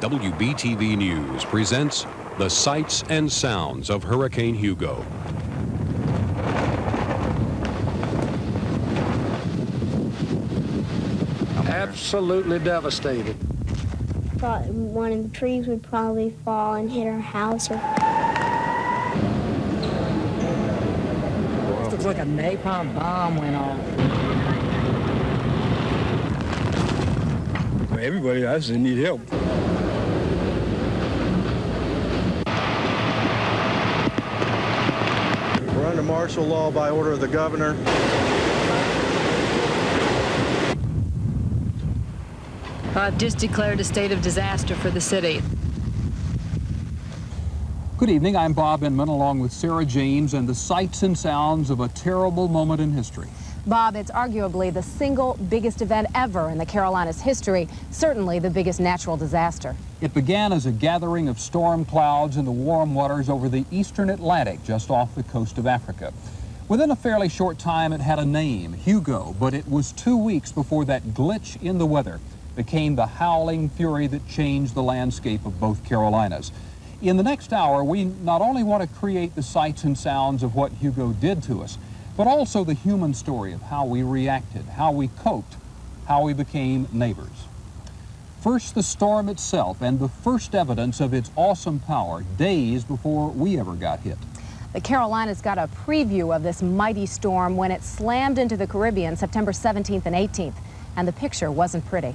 WBTV News presents the sights and sounds of Hurricane Hugo. Absolutely devastated. Thought one of the trees would probably fall and hit our house. This looks like a napalm bomb went off. Everybody obviously need help. We're under martial law by order of the governor. I've just declared a state of disaster for the city. Good evening, I'm Bob Inman along with Sarah James and the sights and sounds of a terrible moment in history. Bob, it's arguably the single biggest event ever in the Carolinas' history, certainly the biggest natural disaster. It began as a gathering of storm clouds in the warm waters over the eastern Atlantic just off the coast of Africa. Within a fairly short time it had a name, Hugo, but it was 2 weeks before that glitch in the weather became the howling fury that changed the landscape of both Carolinas. In the next hour, we not only want to create the sights and sounds of what Hugo did to us, but also the human story of how we reacted, how we coped, how we became neighbors. First, the storm itself and the first evidence of its awesome power days before we ever got hit. The Carolinas got a preview of this mighty storm when it slammed into the Caribbean September 17th and 18th, and the picture wasn't pretty.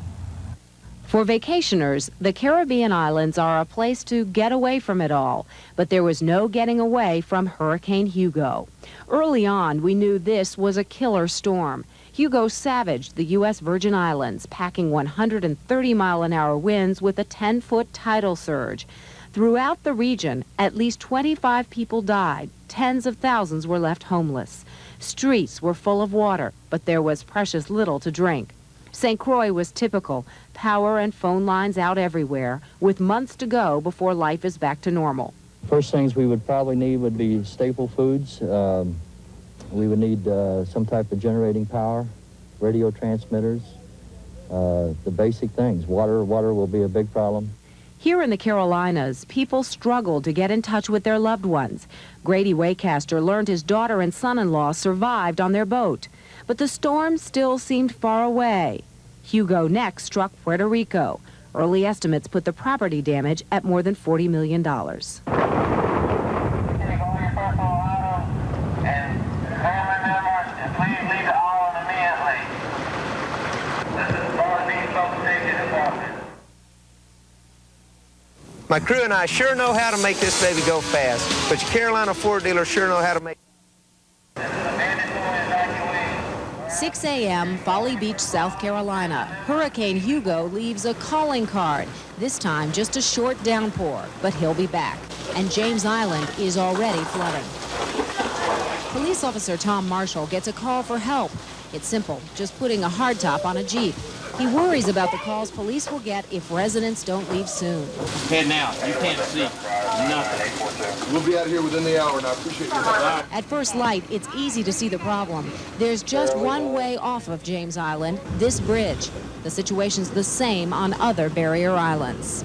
For vacationers, the Caribbean islands are a place to get away from it all, but there was no getting away from Hurricane Hugo. Early on, we knew this was a killer storm. Hugo savaged the U.S. Virgin Islands, packing 130-mile-an-hour winds with a 10-foot tidal surge. Throughout the region, at least 25 people died. Tens of thousands were left homeless. Streets were full of water, but there was precious little to drink. St. Croix was typical. Power and phone lines out everywhere, with months to go before life is back to normal. First things we would probably need would be staple foods. We would need some type of generating power, radio transmitters, the basic things. Water will be a big problem. Here in the Carolinas, people struggled to get in touch with their loved ones. Grady Waycaster learned his daughter and son-in-law survived on their boat. But the storm still seemed far away. Hugo next struck Puerto Rico. Early estimates put the property damage at more than $40 million. My crew and I sure know how to make this baby go fast, but your Carolina Ford dealers sure know how to make 6 a.m., Folly Beach, South Carolina. Hurricane Hugo leaves a calling card. This time, just a short downpour, but he'll be back. And James Island is already flooding. Police officer Tom Marshall gets a call for help. It's simple, just putting a hardtop on a Jeep. He worries about the calls police will get if residents don't leave soon. Heading out. You can't see nothing. We'll be out of here within the hour, and I appreciate your help. At first light, it's easy to see the problem. There's just one way off of James Island, this bridge. The situation's the same on other barrier islands.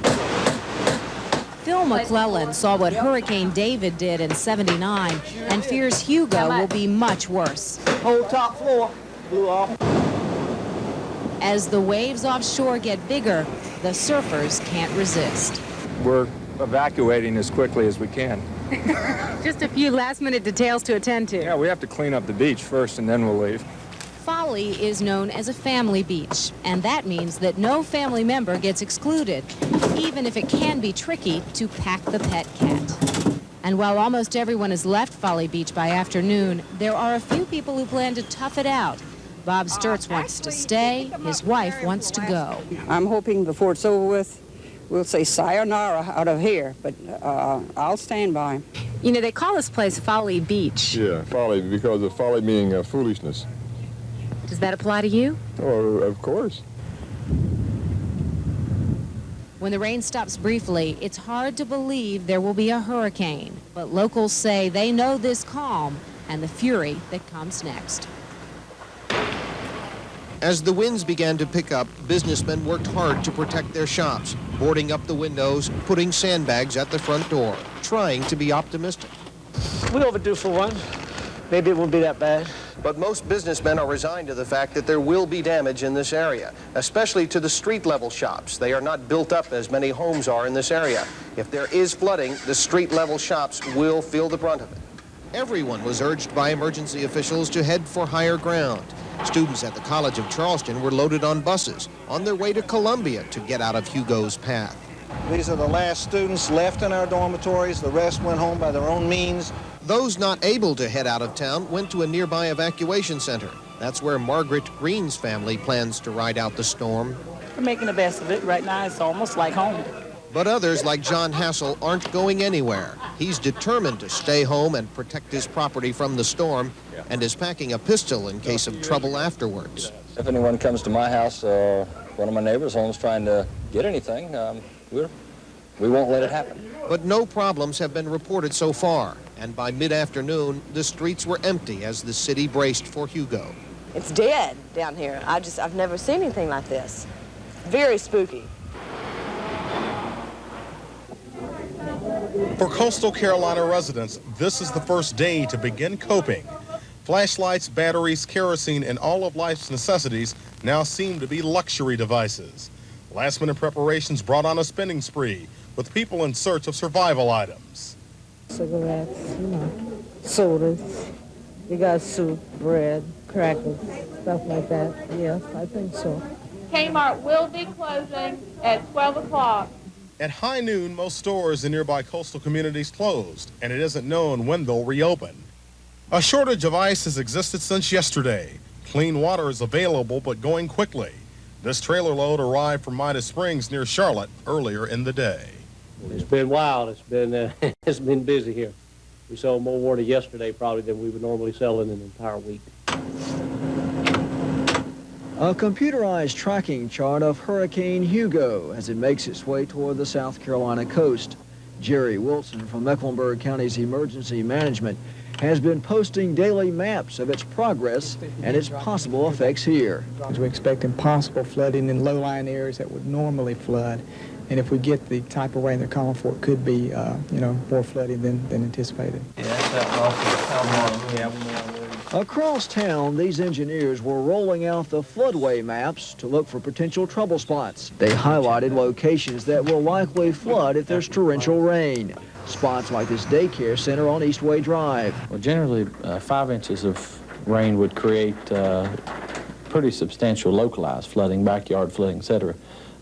Phil McClellan saw what Hurricane David did in '79 and fears Hugo will be much worse. Whole top floor blew off. As the waves offshore get bigger, the surfers can't resist. We're evacuating as quickly as we can. Just a few last-minute details to attend to. Yeah, we have to clean up the beach first and then we'll leave. Folly is known as a family beach, and that means that no family member gets excluded, even if it can be tricky to pack the pet cat. And while almost everyone has left Folly Beach by afternoon, there are a few people who plan to tough it out. Bob Sturts wants to stay. His wife wants to go. I'm hoping before it's over with, we'll say sayonara out of here, but I'll stand by. You know, they call this place Folly Beach. Yeah, folly, because of folly meaning foolishness. Does that apply to you? Oh, of course. When the rain stops briefly, it's hard to believe there will be a hurricane. But locals say they know this calm and the fury that comes next. As the winds began to pick up, businessmen worked hard to protect their shops, boarding up the windows, putting sandbags at the front door, trying to be optimistic. We overdue for one. Maybe it won't be that bad. But most businessmen are resigned to the fact that there will be damage in this area, especially to the street-level shops. They are not built up as many homes are in this area. If there is flooding, the street-level shops will feel the brunt of it. Everyone was urged by emergency officials to head for higher ground. Students at the College of Charleston were loaded on buses on their way to Columbia to get out of Hugo's path. These are the last students left in our dormitories. The rest went home by their own means. Those not able to head out of town went to a nearby evacuation center. That's where Margaret Green's family plans to ride out the storm. We're making the best of it. Right now, it's almost like home. But others, like John Hassel, aren't going anywhere. He's determined to stay home and protect his property from the storm, and is packing a pistol in case of trouble afterwards. If anyone comes to my house, one of my neighbors' homes trying to get anything, we won't let it happen. But no problems have been reported so far, and by mid-afternoon, the streets were empty as the city braced for Hugo. It's dead down here. I've never seen anything like this. Very spooky. For coastal Carolina residents, this is the first day to begin coping. Flashlights, batteries, kerosene, and all of life's necessities now seem to be luxury devices. Last-minute preparations brought on a spending spree, with people in search of survival items. Cigarettes, sodas. You got soup, bread, crackers, stuff like that. Yes, I think so. Kmart will be closing at 12 o'clock. At high noon, most stores in nearby coastal communities closed, and it isn't known when they'll reopen. A shortage of ice has existed since yesterday. Clean water is available, but going quickly. This trailer load arrived from Midas Springs near Charlotte earlier in the day. It's been wild. It's been busy here. We sold more water yesterday probably than we would normally sell in an entire week. A computerized tracking chart of Hurricane Hugo as it makes its way toward the South Carolina coast. Jerry Wilson from Mecklenburg County's Emergency Management has been posting daily maps of its progress and its possible effects here. We're expecting possible flooding in low-lying areas that would normally flood. And if we get the type of rain they're calling for, it could be, more flooding than anticipated. Across town, these engineers were rolling out the floodway maps to look for potential trouble spots. They highlighted locations that will likely flood if there's torrential rain. Spots like this daycare center on Eastway Drive. Well, generally, 5 inches of rain would create pretty substantial localized flooding, backyard flooding, etc.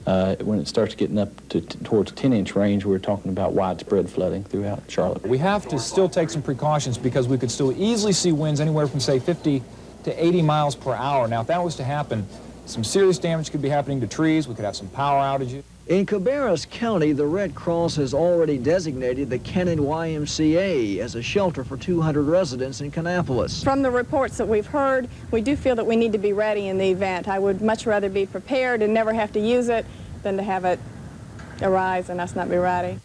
When it starts getting up towards 10-inch range, we're talking about widespread flooding throughout Charlotte. We have to still take some precautions because we could still easily see winds anywhere from, say, 50 to 80 miles per hour. Now, if that was to happen, some serious damage could be happening to trees. We could have some power outages. In Cabarrus County, the Red Cross has already designated the Cannon YMCA as a shelter for 200 residents in Kannapolis. From the reports that we've heard, we do feel that we need to be ready in the event. I would much rather be prepared and never have to use it than to have it arise and us not be ready.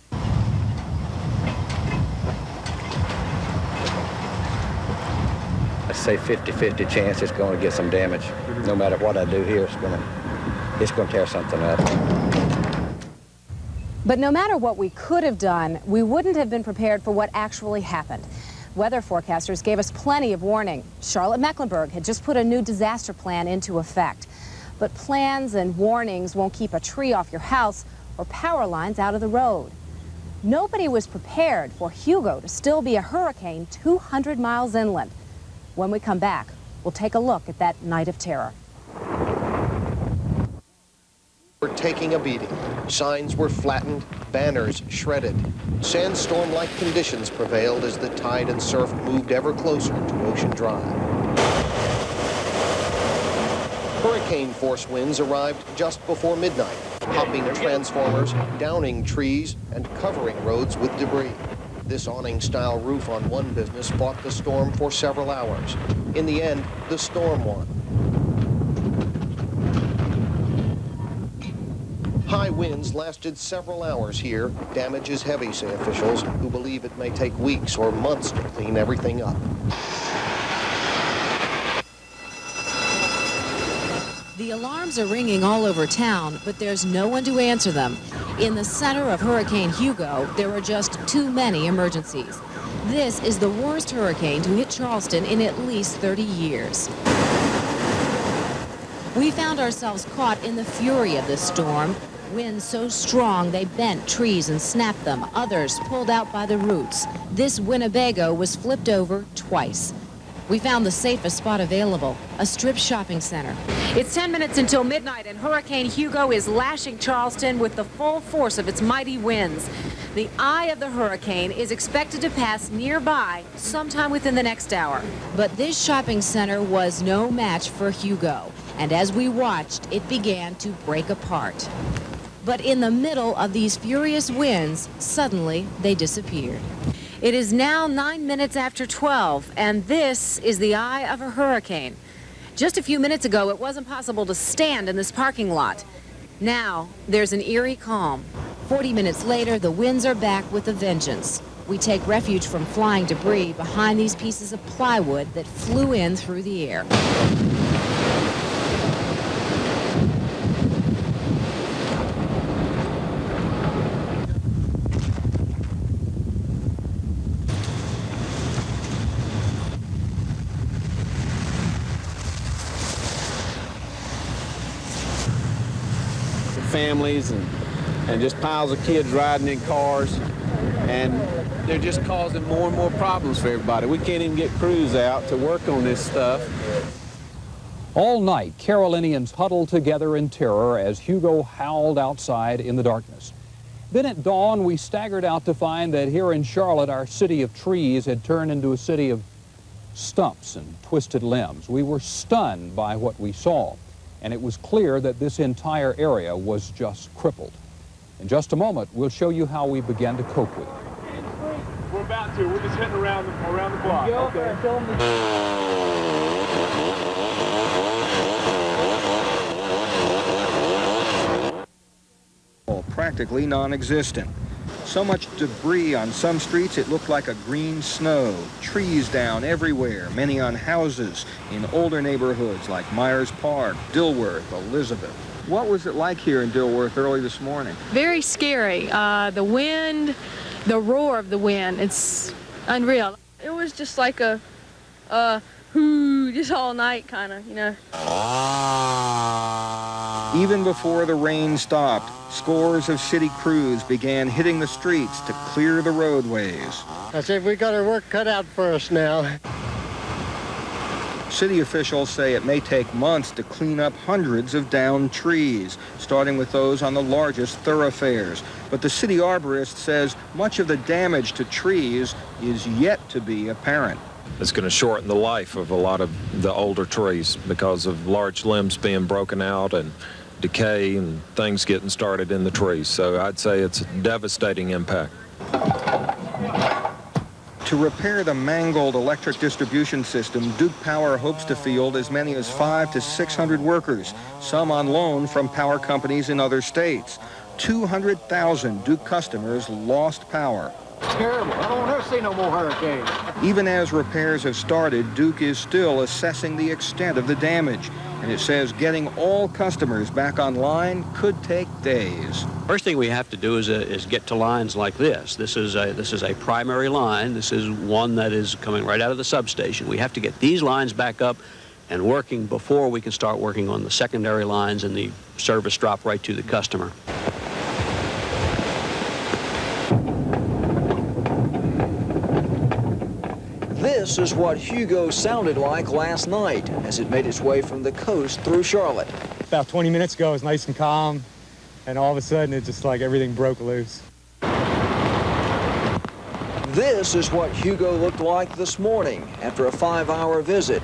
I say 50-50 chance it's going to get some damage. No matter what I do here, it's going to tear something up. But no matter what we could have done, we wouldn't have been prepared for what actually happened. Weather forecasters gave us plenty of warning. Charlotte-Mecklenburg had just put a new disaster plan into effect. But plans and warnings won't keep a tree off your house or power lines out of the road. Nobody was prepared for Hugo to still be a hurricane 200 miles inland. When we come back, we'll take a look at that night of terror. Were taking a beating. Signs were flattened, banners shredded. Sandstorm-like conditions prevailed as the tide and surf moved ever closer to Ocean Drive. Hurricane-force winds arrived just before midnight, popping transformers, downing trees, and covering roads with debris. This awning-style roof on one business fought the storm for several hours. In the end, the storm won. High winds lasted several hours here. Damage is heavy, say officials, who believe it may take weeks or months to clean everything up. The alarms are ringing all over town, but there's no one to answer them. In the center of Hurricane Hugo, there are just too many emergencies. This is the worst hurricane to hit Charleston in at least 30 years. We found ourselves caught in the fury of the storm. Winds so strong they bent trees and snapped them. Others pulled out by the roots. This Winnebago was flipped over twice. We found the safest spot available, a strip shopping center. It's 10 minutes until midnight, and Hurricane Hugo is lashing Charleston with the full force of its mighty winds. The eye of the hurricane is expected to pass nearby sometime within the next hour. But this shopping center was no match for Hugo, and as we watched, it began to break apart. But in the middle of these furious winds, suddenly they disappeared. It is now 9 minutes after 12, and this is the eye of a hurricane. Just a few minutes ago, it wasn't possible to stand in this parking lot. Now, there's an eerie calm. 40 minutes later, the winds are back with a vengeance. We take refuge from flying debris behind these pieces of plywood that flew in through the air. Families and just piles of kids riding in cars, and they're just causing more and more problems for everybody. We can't even get crews out to work on this stuff. All night, Carolinians huddled together in terror as Hugo howled outside in the darkness. Then at dawn, we staggered out to find that here in Charlotte, our city of trees had turned into a city of stumps and twisted limbs. We were stunned by what we saw, and it was clear that this entire area was just crippled. In just a moment, we'll show you how we began to cope with it. We're about to. We're just heading around the block. Okay. Practically non-existent. So much debris on some streets it looked like a green snow. Trees down everywhere, many on houses in older neighborhoods like Myers Park, Dilworth, Elizabeth. What was it like here in Dilworth early this morning? Very scary. The wind, the roar of the wind, it's unreal. It was just like a whoo, just all night kind of, you know. Even before the rain stopped, scores of city crews began hitting the streets to clear the roadways. I said, we got our work cut out for us now. City officials say it may take months to clean up hundreds of downed trees, starting with those on the largest thoroughfares. But the city arborist says much of the damage to trees is yet to be apparent. It's going to shorten the life of a lot of the older trees because of large limbs being broken out and decay and things getting started in the trees. So I'd say it's a devastating impact. To repair the mangled electric distribution system, Duke Power hopes to field as many as 500 to 600 workers, some on loan from power companies in other states. 200,000 Duke customers lost power. Terrible. I don't want to see no more hurricanes. Even as repairs have started, Duke is still assessing the extent of the damage. And it says getting all customers back online could take days. First thing we have to do is get to lines like this. This is a primary line. This is one that is coming right out of the substation. We have to get these lines back up and working before we can start working on the secondary lines and the service drop right to the customer. This is what Hugo sounded like last night as it made its way from the coast through Charlotte. About 20 minutes ago, it was nice and calm, and all of a sudden, it just like everything broke loose. This is what Hugo looked like this morning after a 5-hour visit.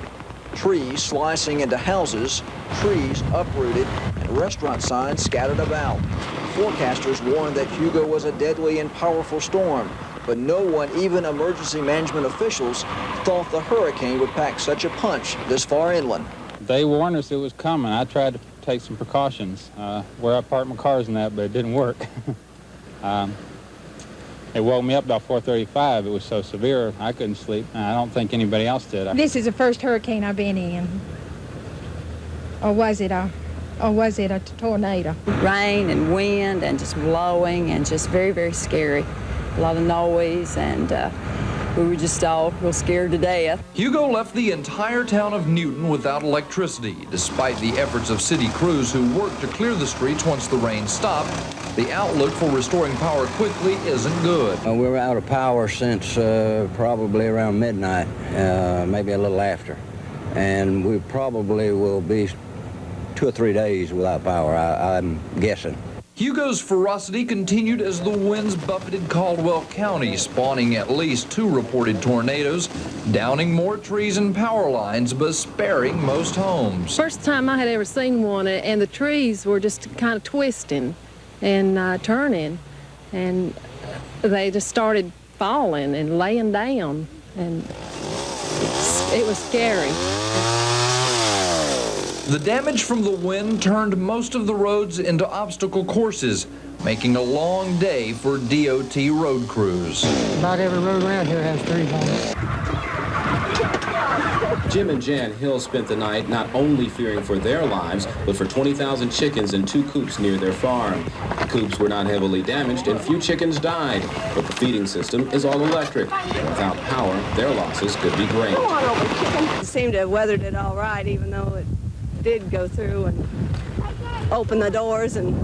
Trees slicing into houses, trees uprooted, and restaurant signs scattered about. Forecasters warned that Hugo was a deadly and powerful storm, but no one, even emergency management officials, thought the hurricane would pack such a punch this far inland. They warned us it was coming. I tried to take some precautions, where I parked my cars and that, but it didn't work. It woke me up about 4:35. It was so severe, I couldn't sleep. I don't think anybody else did. This is the first hurricane I've been in. Or was it? Or was it a tornado? Rain and wind and just blowing and just very, very scary. A lot of noise, and we were just all real scared to death. Hugo left the entire town of Newton without electricity. Despite the efforts of city crews who worked to clear the streets once the rain stopped, the outlook for restoring power quickly isn't good. We were out of power since probably around midnight, maybe a little after. And we probably will be 2 or 3 days without power, I'm guessing. Hugo's ferocity continued as the winds buffeted Caldwell County, spawning at least 2 reported tornadoes, downing more trees and power lines, but sparing most homes. First time I had ever seen one, and the trees were just kind of twisting and turning, and they just started falling and laying down, and it was scary. The damage from the wind turned most of the roads into obstacle courses, making a long day for DOT road crews. About every road around here has trees on it. Jim and Jan Hill spent the night not only fearing for their lives, but for 20,000 chickens in 2 coops near their farm. The coops were not heavily damaged and few chickens died, but the feeding system is all electric. Without power, their losses could be great. It seemed to have weathered it all right, even though it did go through and open the doors and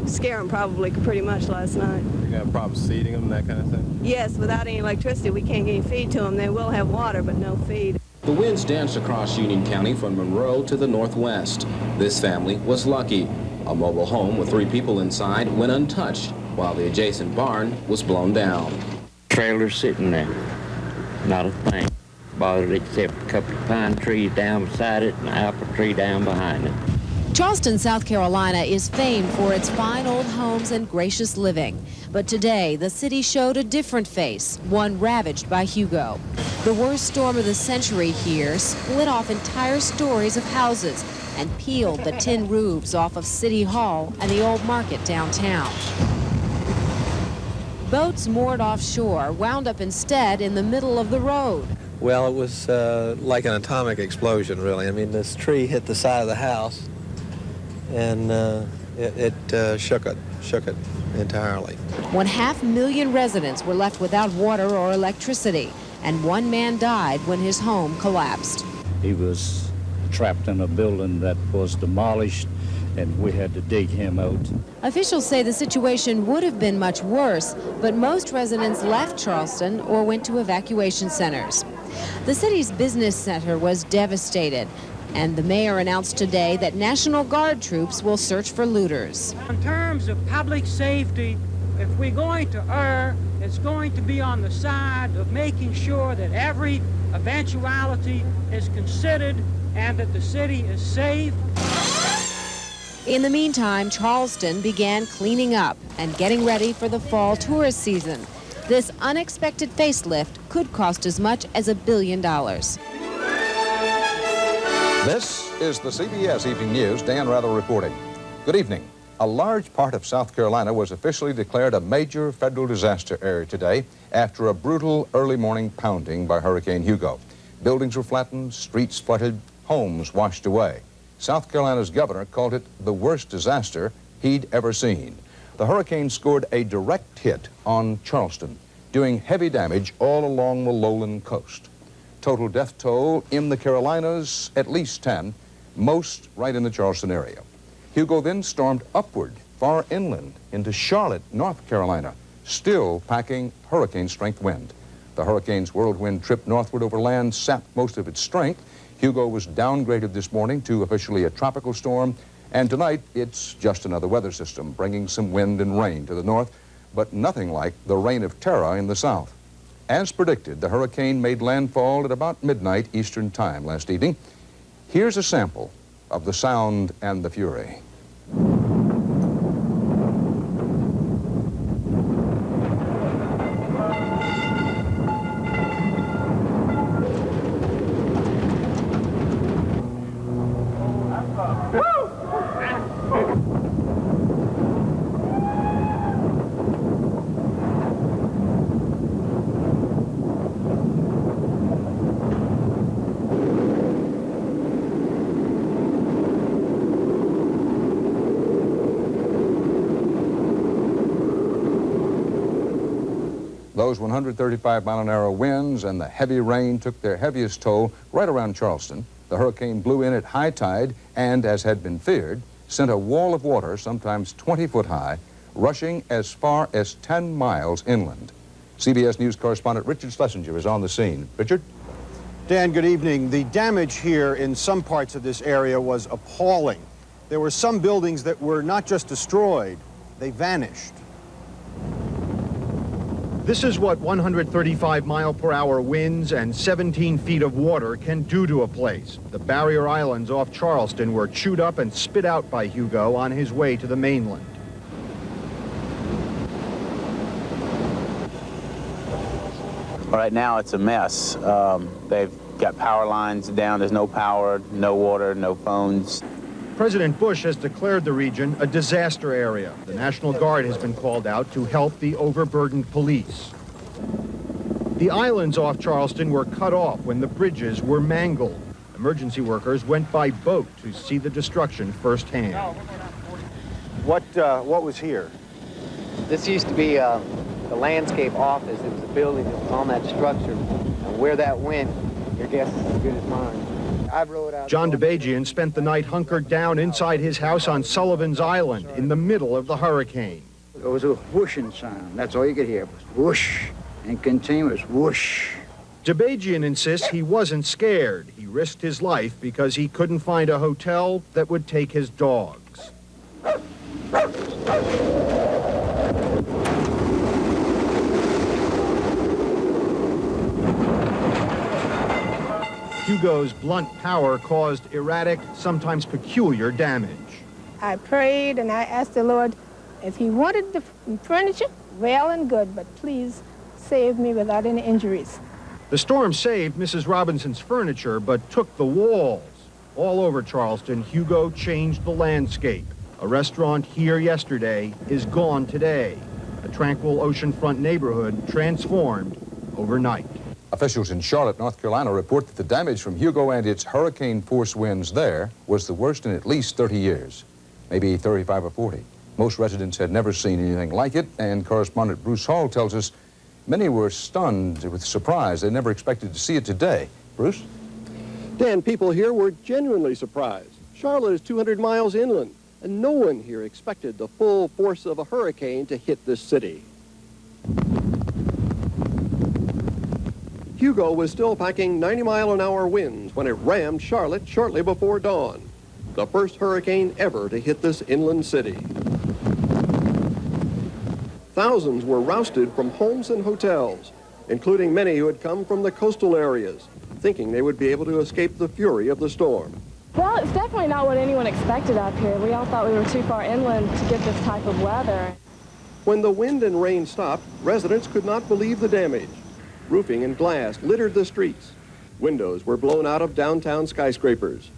scare them probably pretty much last night. You have problems feeding them, that kind of thing? Yes, without any electricity, we can't get any feed to them. They will have water, but no feed. The winds danced across Union County from Monroe to the northwest. This family was lucky. A mobile home with 3 people inside went untouched, while the adjacent barn was blown down. Trailer sitting there, not a thing bothered except a couple of pine trees down beside it and an apple tree down behind it. Charleston, South Carolina is famed for its fine old homes and gracious living. But today, the city showed a different face, one ravaged by Hugo. The worst storm of the century here split off entire stories of houses and peeled the tin roofs off of City Hall and the old market downtown. Boats moored offshore wound up instead in the middle of the road. Well, it was like an atomic explosion, really. I mean, this tree hit the side of the house, and it shook it entirely. 500,000 residents were left without water or electricity, and 1 man died when his home collapsed. He was trapped in a building that was demolished, and we had to dig him out. Officials say the situation would have been much worse, but most residents left Charleston or went to evacuation centers. The city's business center was devastated, and the mayor announced today that National Guard troops will search for looters. In terms of public safety, if we're going to err, it's going to be on the side of making sure that every eventuality is considered and that the city is safe. In the meantime, Charleston began cleaning up and getting ready for the fall tourist season. This unexpected facelift could cost as much as $1 billion. This is the CBS Evening News. Dan Rather reporting. Good evening. A large part of South Carolina was officially declared a major federal disaster area today after a brutal early morning pounding by Hurricane Hugo. Buildings were flattened, streets flooded, homes washed away. South Carolina's governor called it the worst disaster he'd ever seen. The hurricane scored a direct hit on Charleston, doing heavy damage all along the lowland coast. Total death toll in the Carolinas, at least 10, most right in the Charleston area. Hugo then stormed upward, far inland, into Charlotte, North Carolina, still packing hurricane-strength wind. The hurricane's whirlwind trip northward over land sapped most of its strength. Hugo was downgraded this morning to officially a tropical storm, and tonight it's just another weather system, bringing some wind and rain to the north, but nothing like the reign of terror in the south. As predicted, the hurricane made landfall at about midnight Eastern Time last evening. Here's a sample of the sound and the fury. Those 135-mile-an-hour winds and the heavy rain took their heaviest toll right around Charleston. The hurricane blew in at high tide and, as had been feared, sent a wall of water, sometimes 20 foot high, rushing as far as 10 miles inland. CBS News correspondent Richard Schlesinger is on the scene. Richard? Dan, good evening. The damage here in some parts of this area was appalling. There were some buildings that were not just destroyed, they vanished. This is what 135-mile-per-hour winds and 17 feet of water can do to a place. The barrier islands off Charleston were chewed up and spit out by Hugo on his way to the mainland. Right now it's a mess. They've got power lines down. There's no power, no water, no phones. President Bush has declared the region a disaster area. The National Guard has been called out to help the overburdened police. The islands off Charleston were cut off when the bridges were mangled. Emergency workers went by boat to see the destruction firsthand. What was here? This used to be the landscape office. It was a building that was on that structure. And where that went, your guess is as good as mine. John DeBajian spent the night hunkered down inside his house on Sullivan's Island in the middle of the hurricane. It was a whooshing sound. That's all you could hear. It was whoosh and continuous whoosh. DeBajian insists he wasn't scared. He risked his life because he couldn't find a hotel that would take his dogs. Hugo's blunt power caused erratic, sometimes peculiar damage. I prayed and I asked the Lord if he wanted the furniture, well and good, but please save me without any injuries. The storm saved Mrs. Robinson's furniture, but took the walls. All over Charleston, Hugo changed the landscape. A restaurant here yesterday is gone today. A tranquil oceanfront neighborhood transformed overnight. Officials in Charlotte, North Carolina report that the damage from Hugo and its hurricane-force winds there was the worst in at least 30 years, maybe 35 or 40. Most residents had never seen anything like it, and correspondent Bruce Hall tells us many were stunned with surprise. They never expected to see it today. Bruce? Dan, people here were genuinely surprised. Charlotte is 200 miles inland, and no one here expected the full force of a hurricane to hit this city. Hugo was still packing 90-mile-an-hour winds when it rammed Charlotte shortly before dawn, the first hurricane ever to hit this inland city. Thousands were rousted from homes and hotels, including many who had come from the coastal areas, thinking they would be able to escape the fury of the storm. Well, it's definitely not what anyone expected up here. We all thought we were too far inland to get this type of weather. When the wind and rain stopped, residents could not believe the damage. Roofing and glass littered the streets. Windows were blown out of downtown skyscrapers.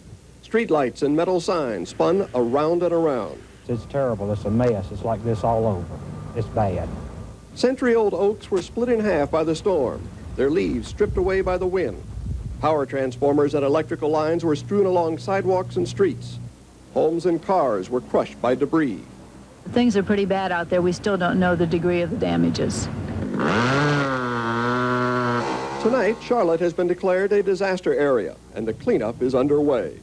Streetlights and metal signs spun around and around. It's terrible. It's a mess. It's like this all over. It's bad. Century-old oaks were split in half by the storm, their leaves stripped away by the wind. Power transformers and electrical lines were strewn along sidewalks and streets. Homes and cars were crushed by debris. Things are pretty bad out there. We still don't know the degree of the damages. Tonight, Charlotte has been declared a disaster area, and the cleanup is underway.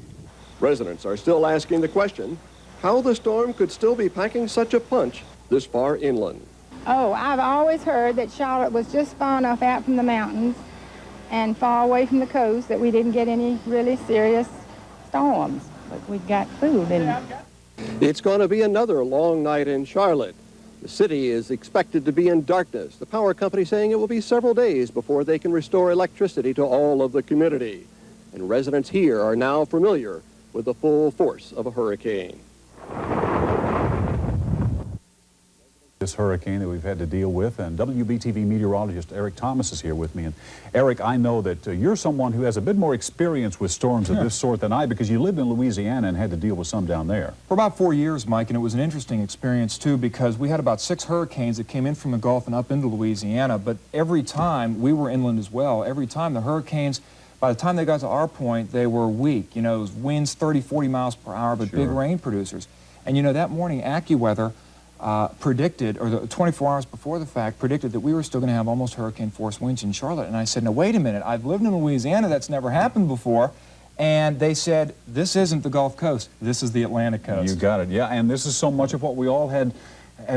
Residents are still asking the question, how the storm could still be packing such a punch this far inland. Oh, I've always heard that Charlotte was just far enough out from the mountains and far away from the coast that we didn't get any really serious storms, but we got food. It's going to be another long night in Charlotte. The city is expected to be in darkness. The power company saying it will be several days before they can restore electricity to all of the community. And residents here are now familiar with the full force of a hurricane. This hurricane that we've had to deal with, and WBTV meteorologist Eric Thomas is here with me. And Eric, I know that you're someone who has a bit more experience with storms of this sort than I, because you lived in Louisiana and had to deal with some down there. For about 4 years, Mike, and it was an interesting experience too, because we had about 6 hurricanes that came in from the Gulf and up into Louisiana, but every time, we were inland as well, every time the hurricanes, by the time they got to our point, they were weak. You know, it was winds 30, 40 miles per hour, but big rain producers. And you know, that morning, AccuWeather predicted, or the 24 hours before the fact, predicted that we were still going to have almost hurricane-force winds in Charlotte. And I said, no, wait a minute. I've lived in Louisiana. That's never happened before. And they said, this isn't the Gulf Coast. This is the Atlantic coast. You got it, yeah. And this is so much of what we all had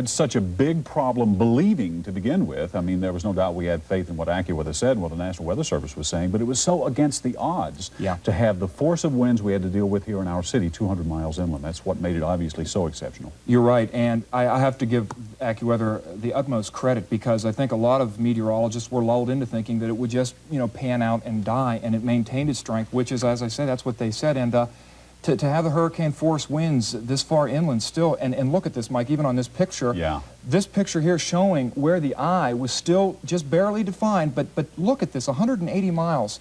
such a big problem believing to begin with. I mean, there was no doubt we had faith in what AccuWeather said and what the National Weather Service was saying, but it was so against the odds to have the force of winds we had to deal with here in our city, 200 miles inland. That's what made it obviously so exceptional. You're right, and I have to give AccuWeather the utmost credit, because I think a lot of meteorologists were lulled into thinking that it would just, you know, pan out and die, and it maintained its strength, which is, as I said, that's what they said. And to have the hurricane-force winds this far inland still, and look at this, Mike, even on this picture, this picture here showing where the eye was still just barely defined, but look at this, 180 miles,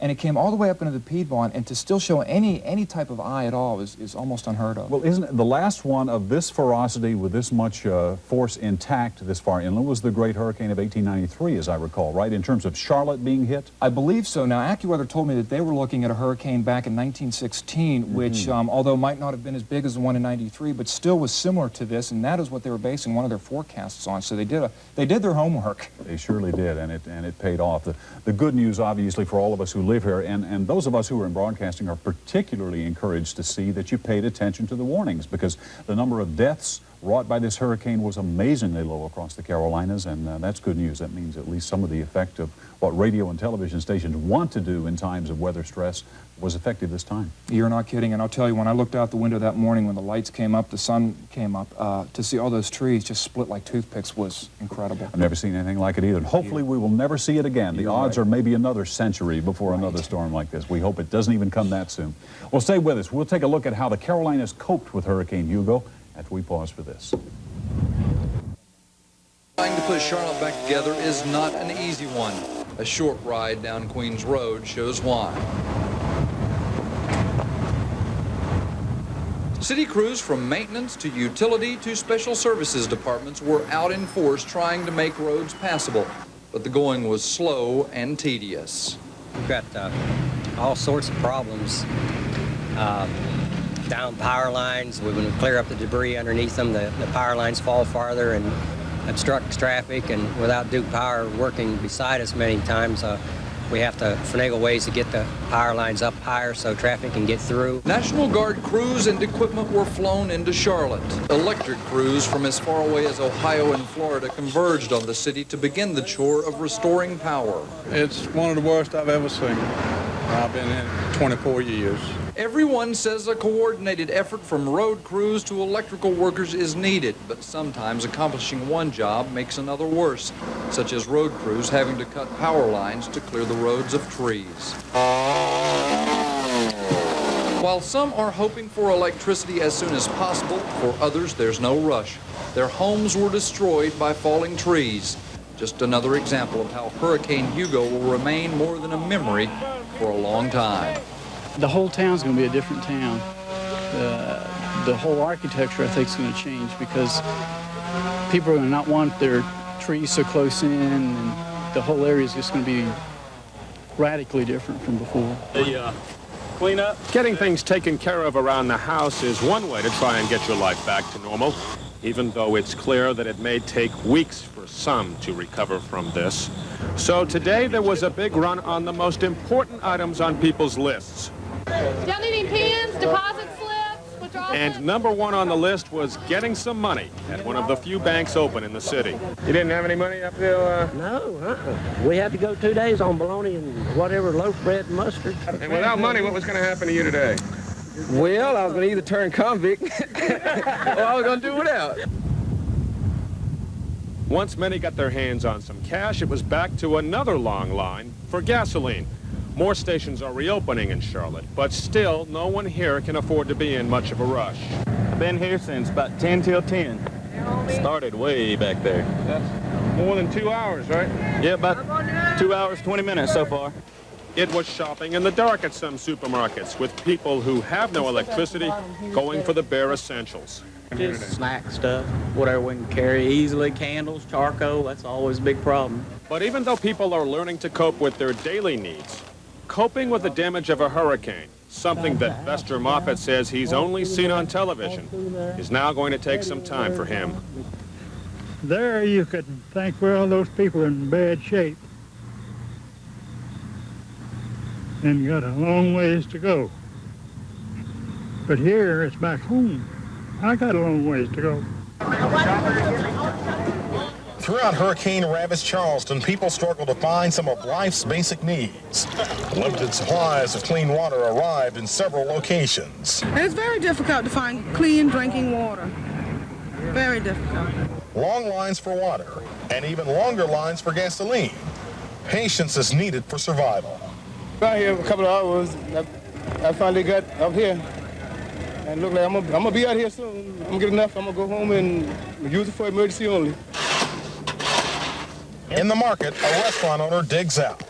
and it came all the way up into the Piedmont, and to still show any type of eye at all is almost unheard of. Well, isn't it the last one of this ferocity with this much force intact this far inland was the great hurricane of 1893, as I recall, right, in terms of Charlotte being hit? I believe so. Now, AccuWeather told me that they were looking at a hurricane back in 1916, which, although might not have been as big as the one in 93, but still was similar to this, and that is what they were basing one of their forecasts on. So they did their homework. They surely did, and it paid off. The good news, obviously, for all of us who live here, and those of us who are in broadcasting are particularly encouraged to see that you paid attention to the warnings, because the number of deaths wrought by this hurricane was amazingly low across the Carolinas, and that's good news. That means at least some of the effect of what radio and television stations want to do in times of weather stress was effective this time. You're not kidding, and I'll tell you, when I looked out the window that morning when the lights came up, the sun came up, to see all those trees just split like toothpicks was incredible. I've never seen anything like it either, and hopefully we will never see it again. The odds are maybe another century before another storm like this. We hope it doesn't even come that soon. Well, stay with us. We'll take a look at how the Carolinas coped with Hurricane Hugo after we pause for this. Trying to put Charlotte back together is not an easy one. A short ride down Queens Road shows why. City crews from maintenance to utility to special services departments were out in force trying to make roads passable, but the going was slow and tedious. We've got all sorts of problems. Down power lines, when we clear up the debris underneath them, the power lines fall farther and obstructs traffic, and without Duke Power working beside us many times, we have to finagle ways to get the power lines up higher so traffic can get through. National Guard crews and equipment were flown into Charlotte. Electric crews from as far away as Ohio and Florida converged on the city to begin the chore of restoring power. It's one of the worst I've ever seen. I've been in it 24 years. Everyone says a coordinated effort from road crews to electrical workers is needed, but sometimes accomplishing one job makes another worse, such as road crews having to cut power lines to clear the roads of trees. While some are hoping for electricity as soon as possible, for others there's no rush. Their homes were destroyed by falling trees. Just another example of how Hurricane Hugo will remain more than a memory for a long time. The whole town's going to be a different town. The whole architecture, I think, is going to change because people are going to not want their trees so close in, and the whole area is just going to be radically different from before. Clean up. Getting things taken care of around the house is one way to try and get your life back to normal, even though it's clear that it may take weeks for some to recover from this. So today there was a big run on the most important items on people's lists. Y'all need any pens, deposit slips, withdrawal And slips? number one on the list was getting some money at one of the few banks open in the city. You didn't have any money up there? No, we had to go 2 days on bologna and whatever, loaf bread and mustard. And without money, what was going to happen to you today? Well, I was going to either turn convict or I was going to do without. Once many got their hands on some cash, it was back to another long line for gasoline. More stations are reopening in Charlotte, but still, no one here can afford to be in much of a rush. I've been here since about 10 till 10. Started way back there. That's more than 2 hours, right? Yeah, about 2 hours, 20 minutes so far. It was shopping in the dark at some supermarkets, with people who have no electricity going for the bare essentials. Just snack stuff, whatever we can carry easily, candles, charcoal, that's always a big problem. But even though people are learning to cope with their daily needs, coping with the damage of a hurricane Something that Vester Moffett says he's only seen on television is now going to take some time for him. There you could think, well, those people are in bad shape. And got a long ways to go. But here, it's back home. I got a long ways to go. Throughout hurricane-ravaged Charleston, people struggle to find some of life's basic needs. Limited supplies of clean water arrived in several locations. It's very difficult to find clean drinking water. Very difficult. Long lines for water, and even longer lines for gasoline. Patience is needed for survival. Been here a couple of hours. I finally got up here. And look like I'm gonna be out here soon. I'm gonna get enough. I'm gonna go home and use it for emergency only. In the market, a restaurant owner digs out.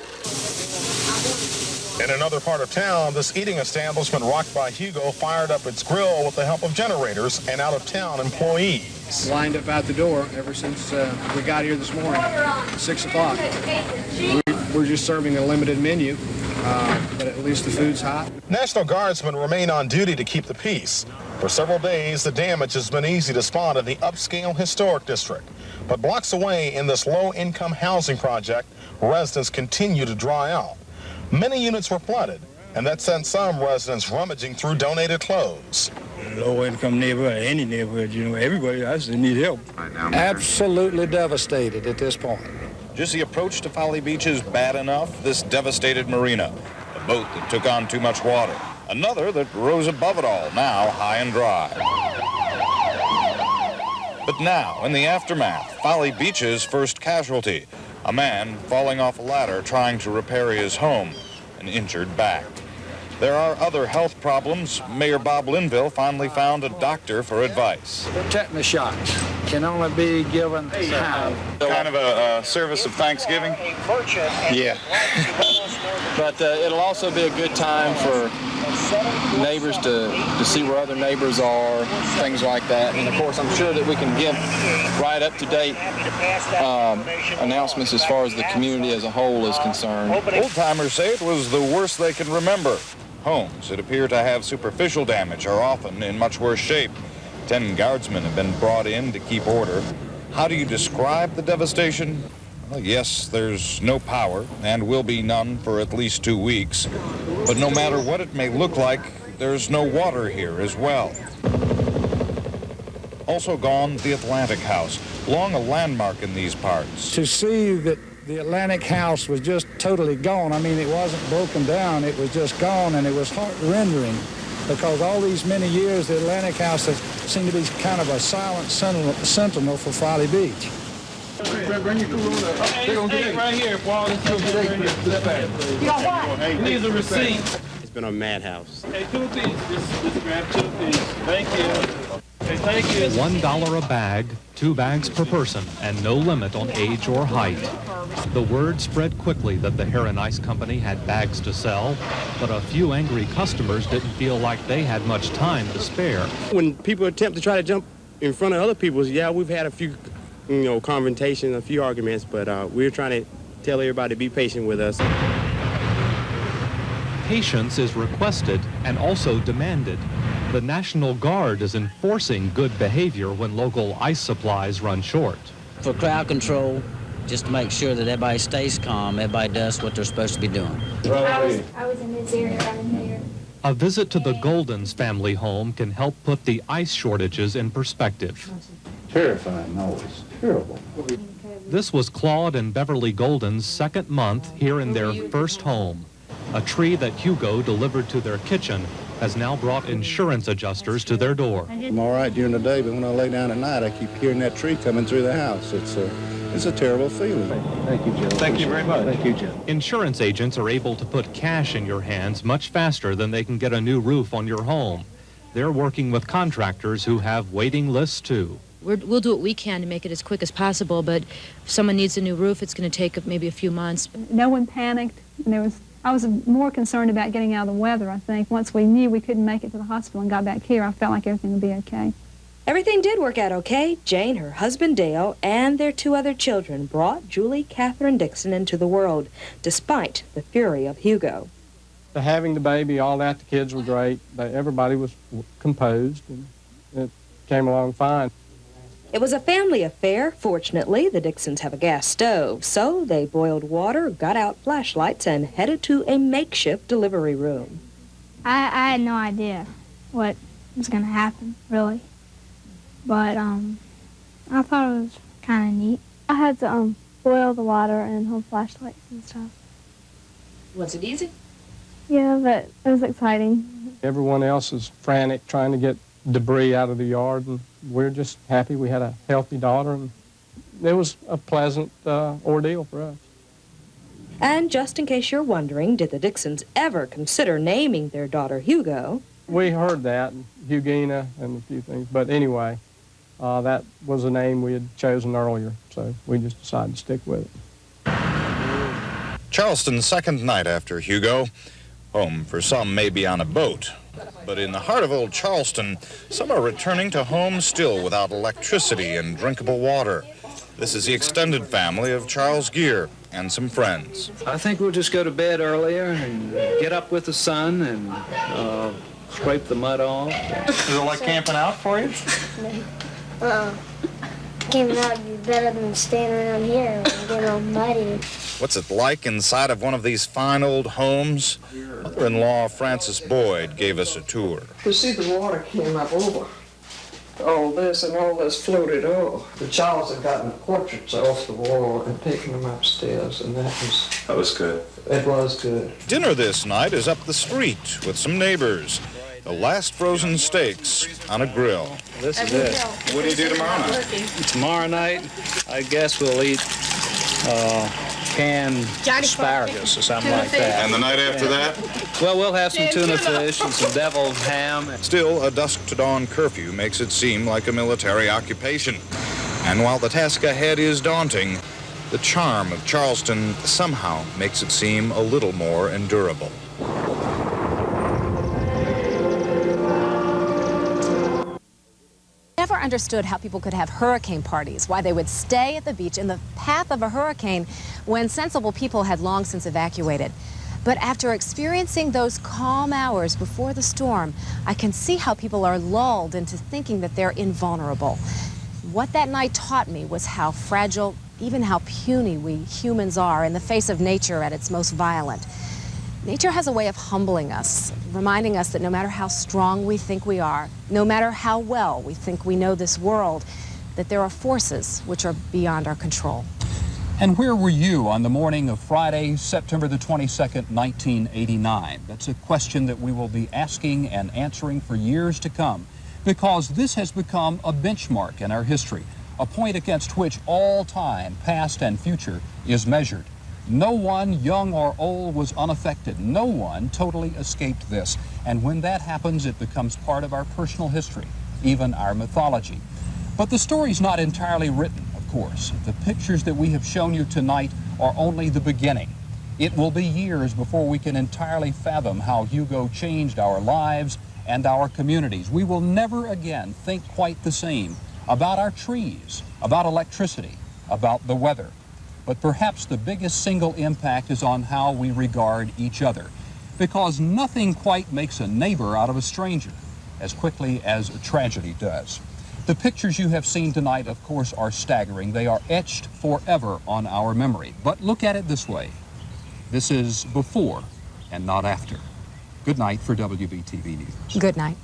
In another part of town, this eating establishment rocked by Hugo fired up its grill with the help of generators and out-of-town employees. Lined up out the door ever since we got here this morning, 6 o'clock. We're just serving a limited menu, but at least the food's hot. National Guardsmen remain on duty to keep the peace. For several days, the damage has been easy to spot in the upscale historic district. But blocks away in this low-income housing project, residents continue to dry out. Many units were flooded, and that sent some residents rummaging through donated clothes. Low-income neighborhood, any neighborhood, you know, everybody actually need help. Absolutely devastated at this point. Just the approach to Folly Beach is bad enough, this devastated marina. A boat that took on too much water. Another that rose above it all, now high and dry. But now, in the aftermath, Folly Beach's first casualty, a man falling off a ladder trying to repair his home, an injured back. There are other health problems. Mayor Bob Linville finally found a doctor for advice. Tetanus shots can only be given how? Kind of a service of Thanksgiving? Yeah. But it'll also be a good time for neighbors to see where other neighbors are, things like that. And of course, I'm sure that we can give right up-to-date announcements as far as the community as a whole is concerned. Old-timers say it was the worst they can remember. Homes that appear to have superficial damage are often in much worse shape. 10 guardsmen have been brought in to keep order. How do you describe the devastation? Well, yes, there's no power and will be none for at least 2 weeks. But no matter what it may look like, there's no water here as well. Also gone, the Atlantic House, long a landmark in these parts. To see that the Atlantic House was just totally gone. I mean, it wasn't broken down, it was just gone, and it was heart-rendering because all these many years, the Atlantic House has seemed to be kind of a silent sentinel for Folly Beach. Bring your food on up. They're going to get it right here. You got what? He needs a receipt. It's been a madhouse. Hey, 2 apiece. Just grab 2 apiece. Thank you. Hey, thank you. $1 a bag, 2 bags per person, and no limit on age or height. The word spread quickly that the Hair and Ice Company had bags to sell, but a few angry customers didn't feel like they had much time to spare. When people attempt to try to jump in front of other people, yeah, we've had a few, confrontations, a few arguments, but we're trying to tell everybody to be patient with us. Patience is requested and also demanded. The National Guard is enforcing good behavior when local ice supplies run short. For crowd control, just to make sure that everybody stays calm, everybody does what they're supposed to be doing. I was in this area right in there. A visit to the Goldens family home can help put the ice shortages in perspective. Terrifying noise. Terrible. This was Claude and Beverly Golden's second month here in their first home. A tree that Hugo delivered to their kitchen has now brought insurance adjusters to their door. I'm all right during the day, but when I lay down at night, I keep hearing that tree coming through the house. It's a terrible feeling. Thank you, Joe. Thank you very much. Thank you, Joe. Insurance agents are able to put cash in your hands much faster than they can get a new roof on your home. They're working with contractors who have waiting lists too. We'll do what we can to make it as quick as possible, but if someone needs a new roof, it's going to take maybe a few months. No one panicked, and I was more concerned about getting out of the weather, I think. Once we knew we couldn't make it to the hospital and got back here, I felt like everything would be okay. Everything did work out okay. Jane, her husband Dale, and their 2 other children brought Julie Catherine Dixon into the world, despite the fury of Hugo. Having the baby, all that, the kids were great. Everybody was composed, and it came along fine. It was a family affair. Fortunately, the Dixons have a gas stove, so they boiled water, got out flashlights, and headed to a makeshift delivery room. I had no idea what was going to happen, really. But I thought it was kind of neat. I had to boil the water and hold flashlights and stuff. Was it easy? Yeah, but it was exciting. Everyone else is frantic trying to get debris out of the yard, and we're just happy we had a healthy daughter, and it was a pleasant ordeal for us. And just in case you're wondering, did the Dixons ever consider naming their daughter Hugo? We heard that, Hugina and a few things, but anyway, that was a name we had chosen earlier, so we just decided to stick with it. Charleston's second night after Hugo. Home for some may be on a boat, but in the heart of old Charleston, some are returning to home still without electricity and drinkable water. This is the extended family of Charles Gear and some friends. I think we'll just go to bed earlier and get up with the sun and scrape the mud off. Is it like camping out for you? Camping out would be better than staying around here and getting all muddy. What's it like inside of one of these fine old homes? Mother-in-law Frances Boyd gave us a tour. You see, the water came up over all this, and all this floated over. The child had gotten portraits off the wall and taken them upstairs, and that was good. It was good. Dinner this night is up the street with some neighbors. The last frozen steaks on a grill. This is it. What do you do tomorrow night? Tomorrow night, I guess we'll eat canned asparagus or something like that. And the night after that? Well, we'll have some tuna fish and some deviled ham. Still, a dusk to dawn curfew makes it seem like a military occupation. And while the task ahead is daunting, the charm of Charleston somehow makes it seem a little more endurable. Never understood how people could have hurricane parties, why they would stay at the beach in the path of a hurricane when sensible people had long since evacuated. But after experiencing those calm hours before the storm, I can see how people are lulled into thinking that they're invulnerable. What that night taught me was how fragile, even how puny we humans are in the face of nature at its most violent. Nature has a way of humbling us, reminding us that no matter how strong we think we are, no matter how well we think we know this world, that there are forces which are beyond our control. And where were you on the morning of Friday, September the 22nd, 1989? That's a question that we will be asking and answering for years to come, because this has become a benchmark in our history, a point against which all time, past and future, is measured. No one, young or old, was unaffected. No one totally escaped this. And when that happens, it becomes part of our personal history, even our mythology. But the story's not entirely written, of course. The pictures that we have shown you tonight are only the beginning. It will be years before we can entirely fathom how Hugo changed our lives and our communities. We will never again think quite the same about our trees, about electricity, about the weather. But perhaps the biggest single impact is on how we regard each other, because nothing quite makes a neighbor out of a stranger as quickly as a tragedy does. The pictures you have seen tonight, of course, are staggering. They are etched forever on our memory. But look at it this way. This is before and not after. Good night for WBTV News. Good night.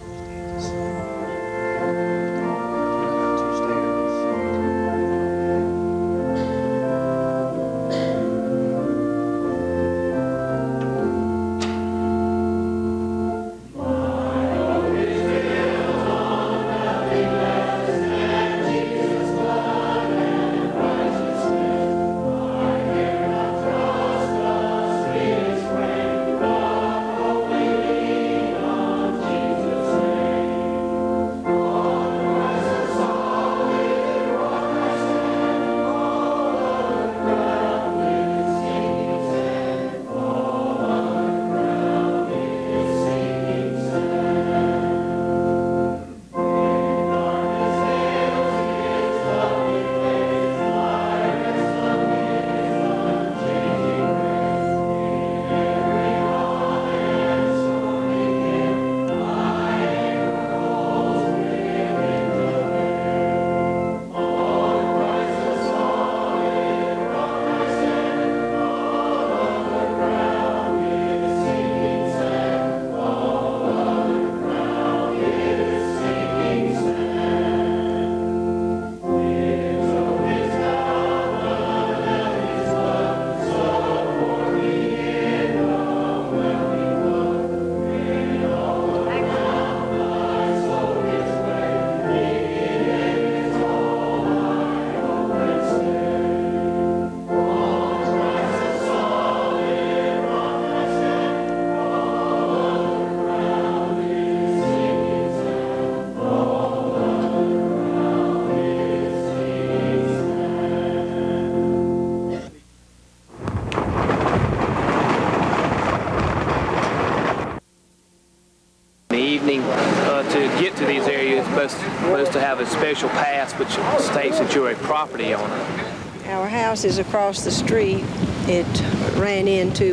a special pass which states that you're a property owner. Our house is across the street. It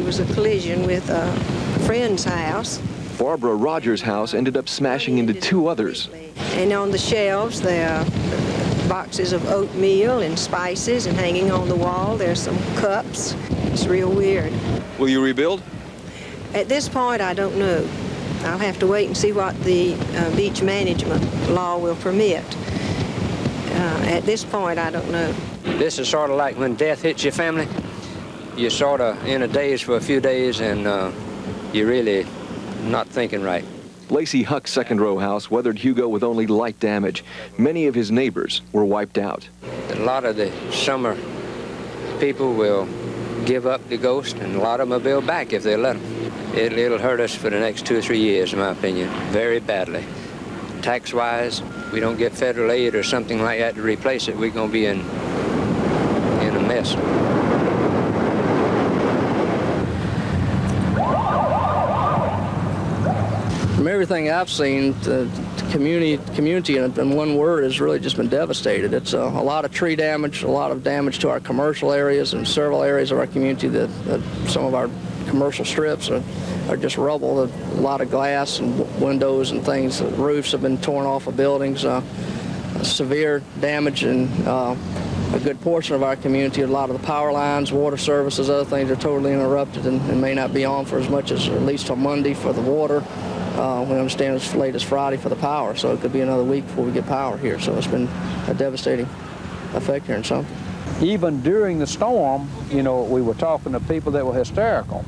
was a collision with a friend's house. Barbara Rogers' house ended up smashing into 2 others. And on the shelves there are boxes of oatmeal and spices, and hanging on the wall there's some cups. It's real weird. Will you rebuild? At this point, I don't know. I'll have to wait and see what the beach management law will permit. At this point, I don't know. This is sort of like when death hits your family. You're sort of in a daze for a few days, and you're really not thinking right. Lacey Huck's second-row house weathered Hugo with only light damage. Many of his neighbors were wiped out. A lot of the summer people will give up the ghost, and a lot of them will build back if they let them. It'll hurt us for the next 2 or 3 years, in my opinion, very badly. Tax-wise, we don't get federal aid or something like that to replace it, we're going to be in a mess. From everything I've seen, the community in one word has really just been devastated. It's a lot of tree damage, a lot of damage to our commercial areas, and several areas of our community that some of our commercial strips are just rubble. A lot of glass and windows and things. Roofs have been torn off of buildings. Severe damage in a good portion of our community. A lot of the power lines, water services, other things are totally interrupted and may not be on for as much as at least till Monday for the water. We understand it's as late as Friday for the power, so it could be another week before we get power here. So it's been a devastating effect here in Sumter. Even during the storm, we were talking to people that were hysterical,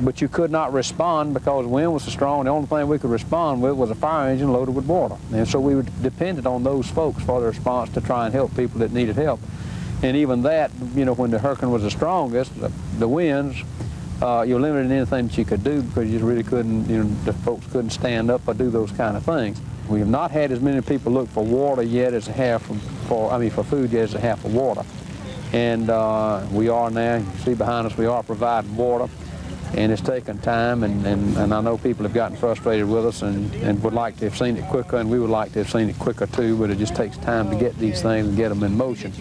but you could not respond because the wind was so strong. The only thing we could respond with was a fire engine loaded with water. And so we were dependent on those folks for the response to try and help people that needed help. And even that, when the hurricane was the strongest, the winds, you're limited in anything that you could do because you really couldn't, the folks couldn't stand up or do those kind of things. We have not had as many people look for water yet as they have for food yet as they have for water. And we are now, you see behind us, we are providing water. And it's taken time, and I know people have gotten frustrated with us and would like to have seen it quicker, and we would like to have seen it quicker too, but it just takes time to get these things and get them in motion.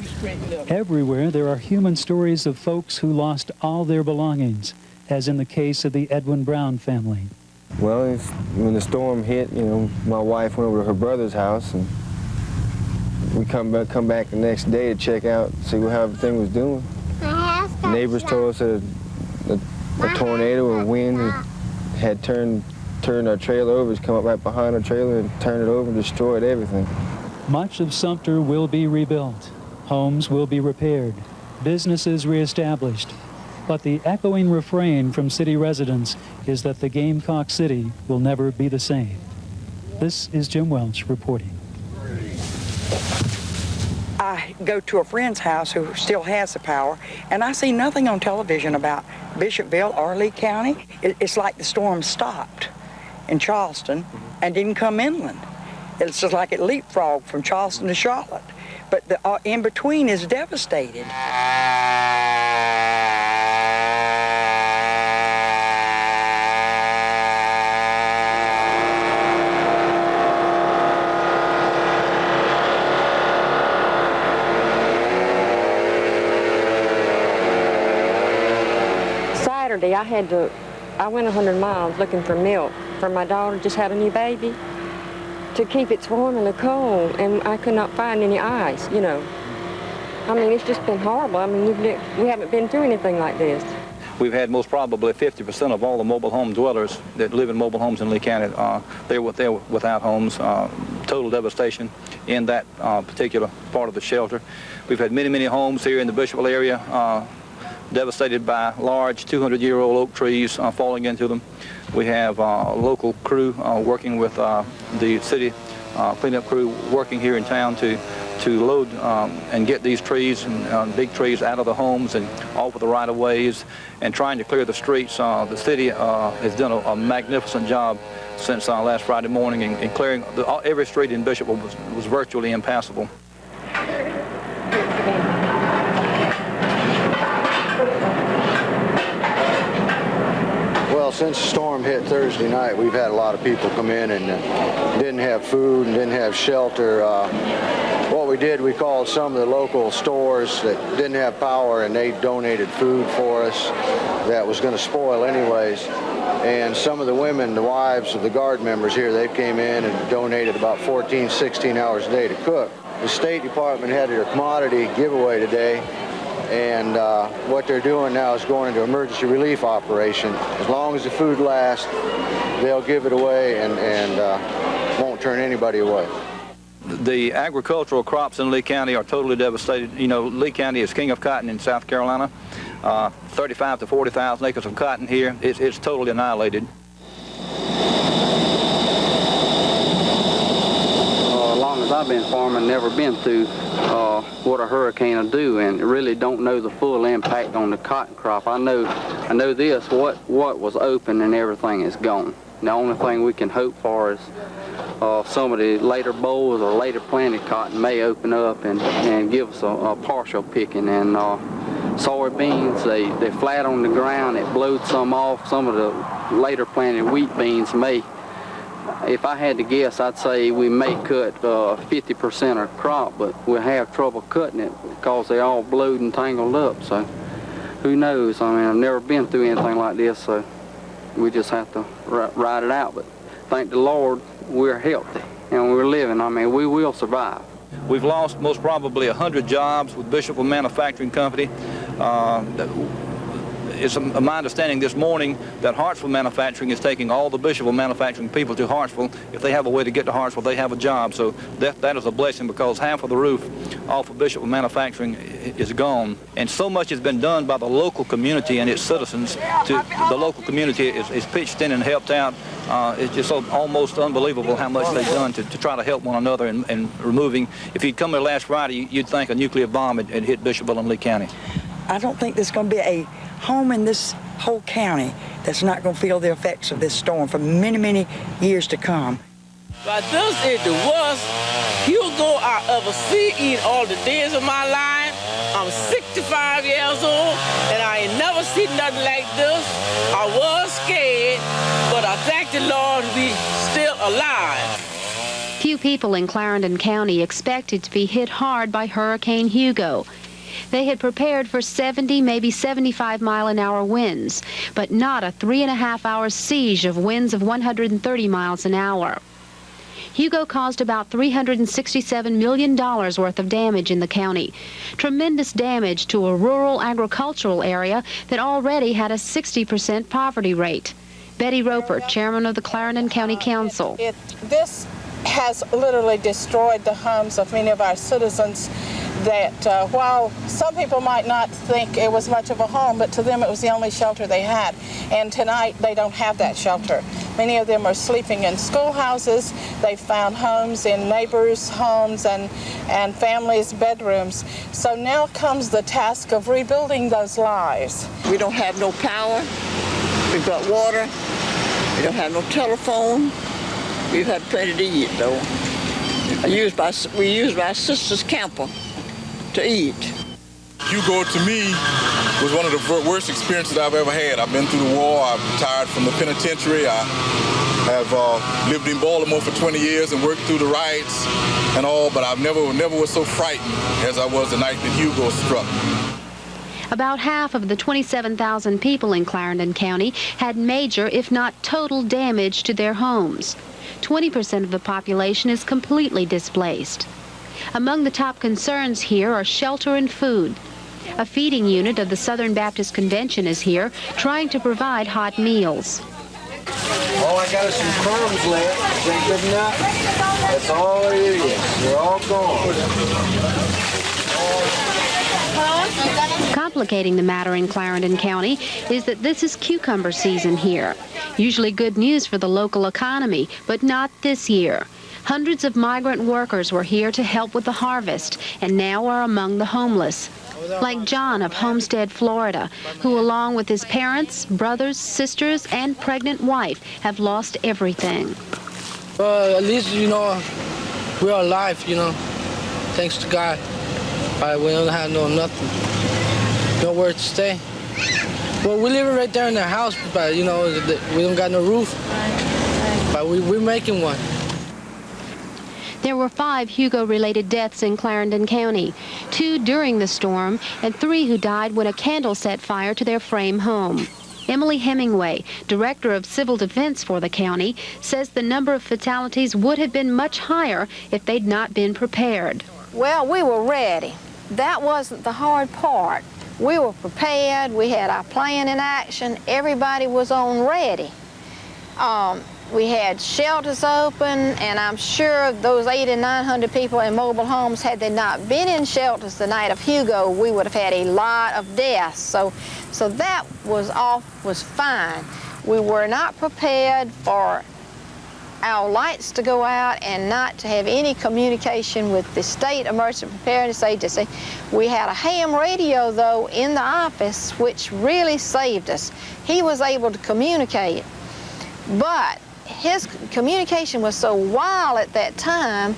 Everywhere there are human stories of folks who lost all their belongings, as in the case of the Edwin Brown family. Well, when the storm hit, my wife went over to her brother's house, and we come back the next day to check out, see how everything was doing. Neighbors told us that a tornado or wind had turned our trailer over, it's come up right behind our trailer and turned it over and destroyed everything. Much of Sumter will be rebuilt. Homes will be repaired. Businesses reestablished. But the echoing refrain from city residents is that the Gamecock City will never be the same. This is Jim Welch reporting. I go to a friend's house who still has the power, and I see nothing on television about Bishopville or Lee County. It's like the storm stopped in Charleston and didn't come inland. It's just like it leapfrogged from Charleston to Charlotte. But the in-between is devastated. Saturday, I went 100 miles looking for milk for my daughter, just had a new baby, to keep it warm in the cold, and I could not find any ice, I mean, it's just been horrible. I mean, we haven't been through anything like this. We've had most probably 50% of all the mobile home dwellers that live in mobile homes in Lee County, they're without homes, total devastation in that particular part of the shelter. We've had many, many homes here in the Bishopville area devastated by large 200-year-old oak trees falling into them. We have a local crew working with the city cleanup crew working here in town to load and get these trees and big trees out of the homes and off of the right-of-ways and trying to clear the streets. The city has done a magnificent job since last Friday morning in clearing every street in Bishopville was virtually impassable. Well, since the storm hit Thursday night, we've had a lot of people come in and didn't have food and didn't have shelter. What we did, we called some of the local stores that didn't have power, and they donated food for us that was going to spoil anyways. And some of the women, the wives of the Guard members here, they came in and donated about 14, 16 hours a day to cook. The State Department had their commodity giveaway today, and what they're doing now is going into emergency relief operation. As long as the food lasts, they'll give it away and won't turn anybody away. The agricultural crops in Lee County are totally devastated. You know, Lee County is king of cotton in South Carolina. 35 to 40,000 acres of cotton here. It's totally annihilated. As long as I've been farming, never been through what a hurricane will do, and really don't know the full impact on the cotton crop. I know this, what was open and everything is gone. The only thing we can hope for is some of the later bolls or later planted cotton may open up and give us a partial picking. And soybeans, they're flat on the ground. It blowed some off. Some of the later planted wheat beans may, if I had to guess, I'd say we may cut 50% of crop, but we'll have trouble cutting it because they all blowed and tangled up. So who knows? I mean, I've never been through anything like this, so we just have to ride it out. But thank the Lord, we're healthy and we're living. I mean, we will survive. We've lost most probably 100 jobs with Bishopville Manufacturing Company. It's my understanding this morning that Hartsville Manufacturing is taking all the Bishopville Manufacturing people to Hartsville. If they have a way to get to Hartsville, they have a job. So that is a blessing, because half of the roof off of Bishopville Manufacturing is gone. And so much has been done by the local community and its citizens. The local community is pitched in and helped out. It's just almost unbelievable how much they've done to try to help one another and removing. If you'd come here last Friday, you'd think a nuclear bomb had hit Bishopville and Lee County. I don't think there's going to be a home in this whole county that's not going to feel the effects of this storm for many, many years to come. But this is the worst Hugo I ever see in all the days of my life. I'm 65 years old, and I ain't never seen nothing like this. I was scared, but I thank the Lord we still alive. Few people in Clarendon County expected to be hit hard by Hurricane Hugo. They had prepared for 70, maybe 75-mile-an-hour winds, but not a 3.5-hour siege of winds of 130 miles an hour. Hugo caused about $367 million worth of damage in the county. Tremendous damage to a rural agricultural area that already had a 60% poverty rate. Betty Roper, chairman of the Clarendon County Council. This has literally destroyed the homes of many of our citizens that while some people might not think it was much of a home, but to them it was the only shelter they had. And tonight they don't have that shelter. Many of them are sleeping in schoolhouses. They found homes in neighbors' homes and families' bedrooms. So now comes the task of rebuilding those lives. We don't have no power. We've got water. We don't have no telephone. We've had plenty to eat, though. We used my sister's camper to eat. Hugo, to me, was one of the worst experiences I've ever had. I've been through the war. I'm retired from the penitentiary. I have lived in Baltimore for 20 years and worked through the riots and all, but I've never was so frightened as I was the night that Hugo struck. About half of the 27,000 people in Clarendon County had major, if not total, damage to their homes. 20% of the population is completely displaced. Among the top concerns here are shelter and food. A feeding unit of the Southern Baptist Convention is here, trying to provide hot meals. All I got is some crumbs left. Ain't good enough. That's all it is. They're all gone. Complicating the matter in Clarendon County is that this is cucumber season here. Usually good news for the local economy, but not this year. Hundreds of migrant workers were here to help with the harvest and now are among the homeless. Like John of Homestead, Florida, who along with his parents, brothers, sisters, and pregnant wife have lost everything. At least, we're alive, thanks to God. We don't have nothing, nowhere to stay. Well, we live right there in the house, but you know, we don't got no roof. But we're making one. There were 5 Hugo-related deaths in Clarendon County, 2 during the storm and 3 who died when a candle set fire to their frame home. Emily Hemingway, Director of Civil Defense for the county, says the number of fatalities would have been much higher if they'd not been prepared. Well, we were ready. That wasn't the hard part. We were prepared. We had our plan in action. Everybody was on ready. We had shelters open, and I'm sure those 800 and 900 people in mobile homes, had they not been in shelters the night of Hugo, we would have had a lot of deaths. So that was fine. We were not prepared for our lights to go out and not to have any communication with the State Emergency Preparedness Agency. We had a ham radio, though, in the office, which really saved us. He was able to communicate, but his communication was so wild at that time,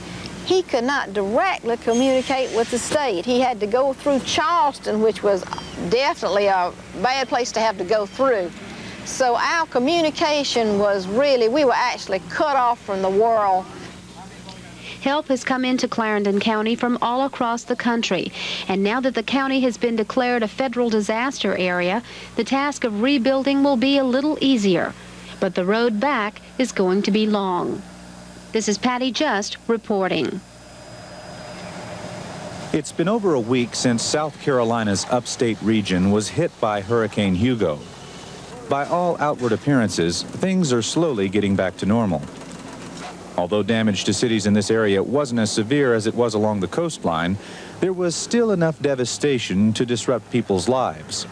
he could not directly communicate with the state. He had to go through Charleston, which was definitely a bad place to have to go through. So our communication was really, we were actually cut off from the world. Help has come into Clarendon County from all across the country, and now that the county has been declared a federal disaster area, the task of rebuilding will be a little easier. But the road back is going to be long. This is Patty Just reporting. It's been over a week since South Carolina's upstate region was hit by Hurricane Hugo. By all outward appearances, things are slowly getting back to normal. Although damage to cities in this area wasn't as severe as it was along the coastline, there was still enough devastation to disrupt people's lives.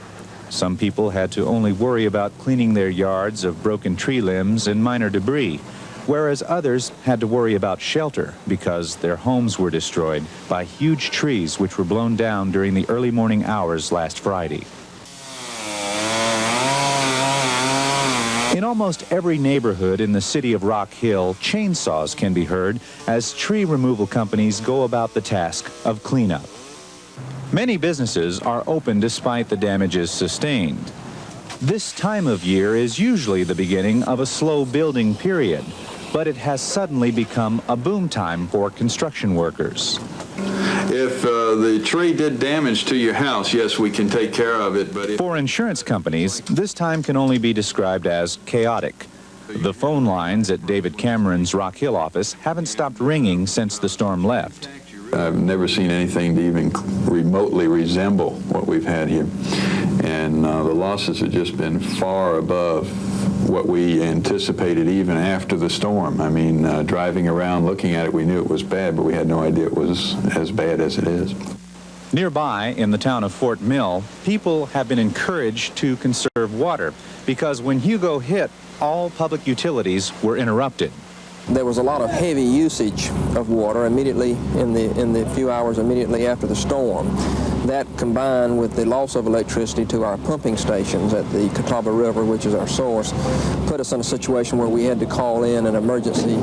Some people had to only worry about cleaning their yards of broken tree limbs and minor debris, whereas others had to worry about shelter because their homes were destroyed by huge trees which were blown down during the early morning hours last Friday. In almost every neighborhood in the city of Rock Hill, chainsaws can be heard as tree removal companies go about the task of cleanup. Many businesses are open despite the damages sustained. This time of year is usually the beginning of a slow building period, but it has suddenly become a boom time for construction workers. If the tree did damage to your house, yes, we can take care of it, but for insurance companies, this time can only be described as chaotic. The phone lines at David Cameron's Rock Hill office haven't stopped ringing since the storm left. I've never seen anything to even remotely resemble what we've had here. And the losses have just been far above what we anticipated even after the storm. I mean, driving around looking at it, we knew it was bad, but we had no idea it was as bad as it is. Nearby, in the town of Fort Mill, people have been encouraged to conserve water because when Hugo hit, all public utilities were interrupted. There was a lot of heavy usage of water immediately in the few hours immediately after the storm. That combined with the loss of electricity to our pumping stations at the Catawba River, which is our source, put us in a situation where we had to call in an emergency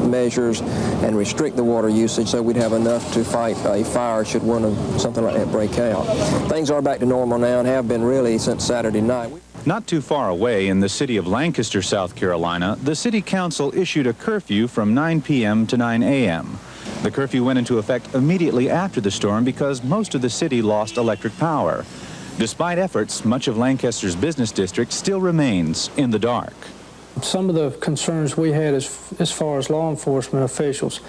measures and restrict the water usage so we'd have enough to fight a fire should something like that break out. Things are back to normal now and have been really since Saturday night. Not too far away in the city of Lancaster, South Carolina, the city council issued a curfew from 9 p.m. to 9 a.m. The curfew went into effect immediately after the storm because most of the city lost electric power. Despite efforts, much of Lancaster's business district still remains in the dark. Some of the concerns we had as far as law enforcement officials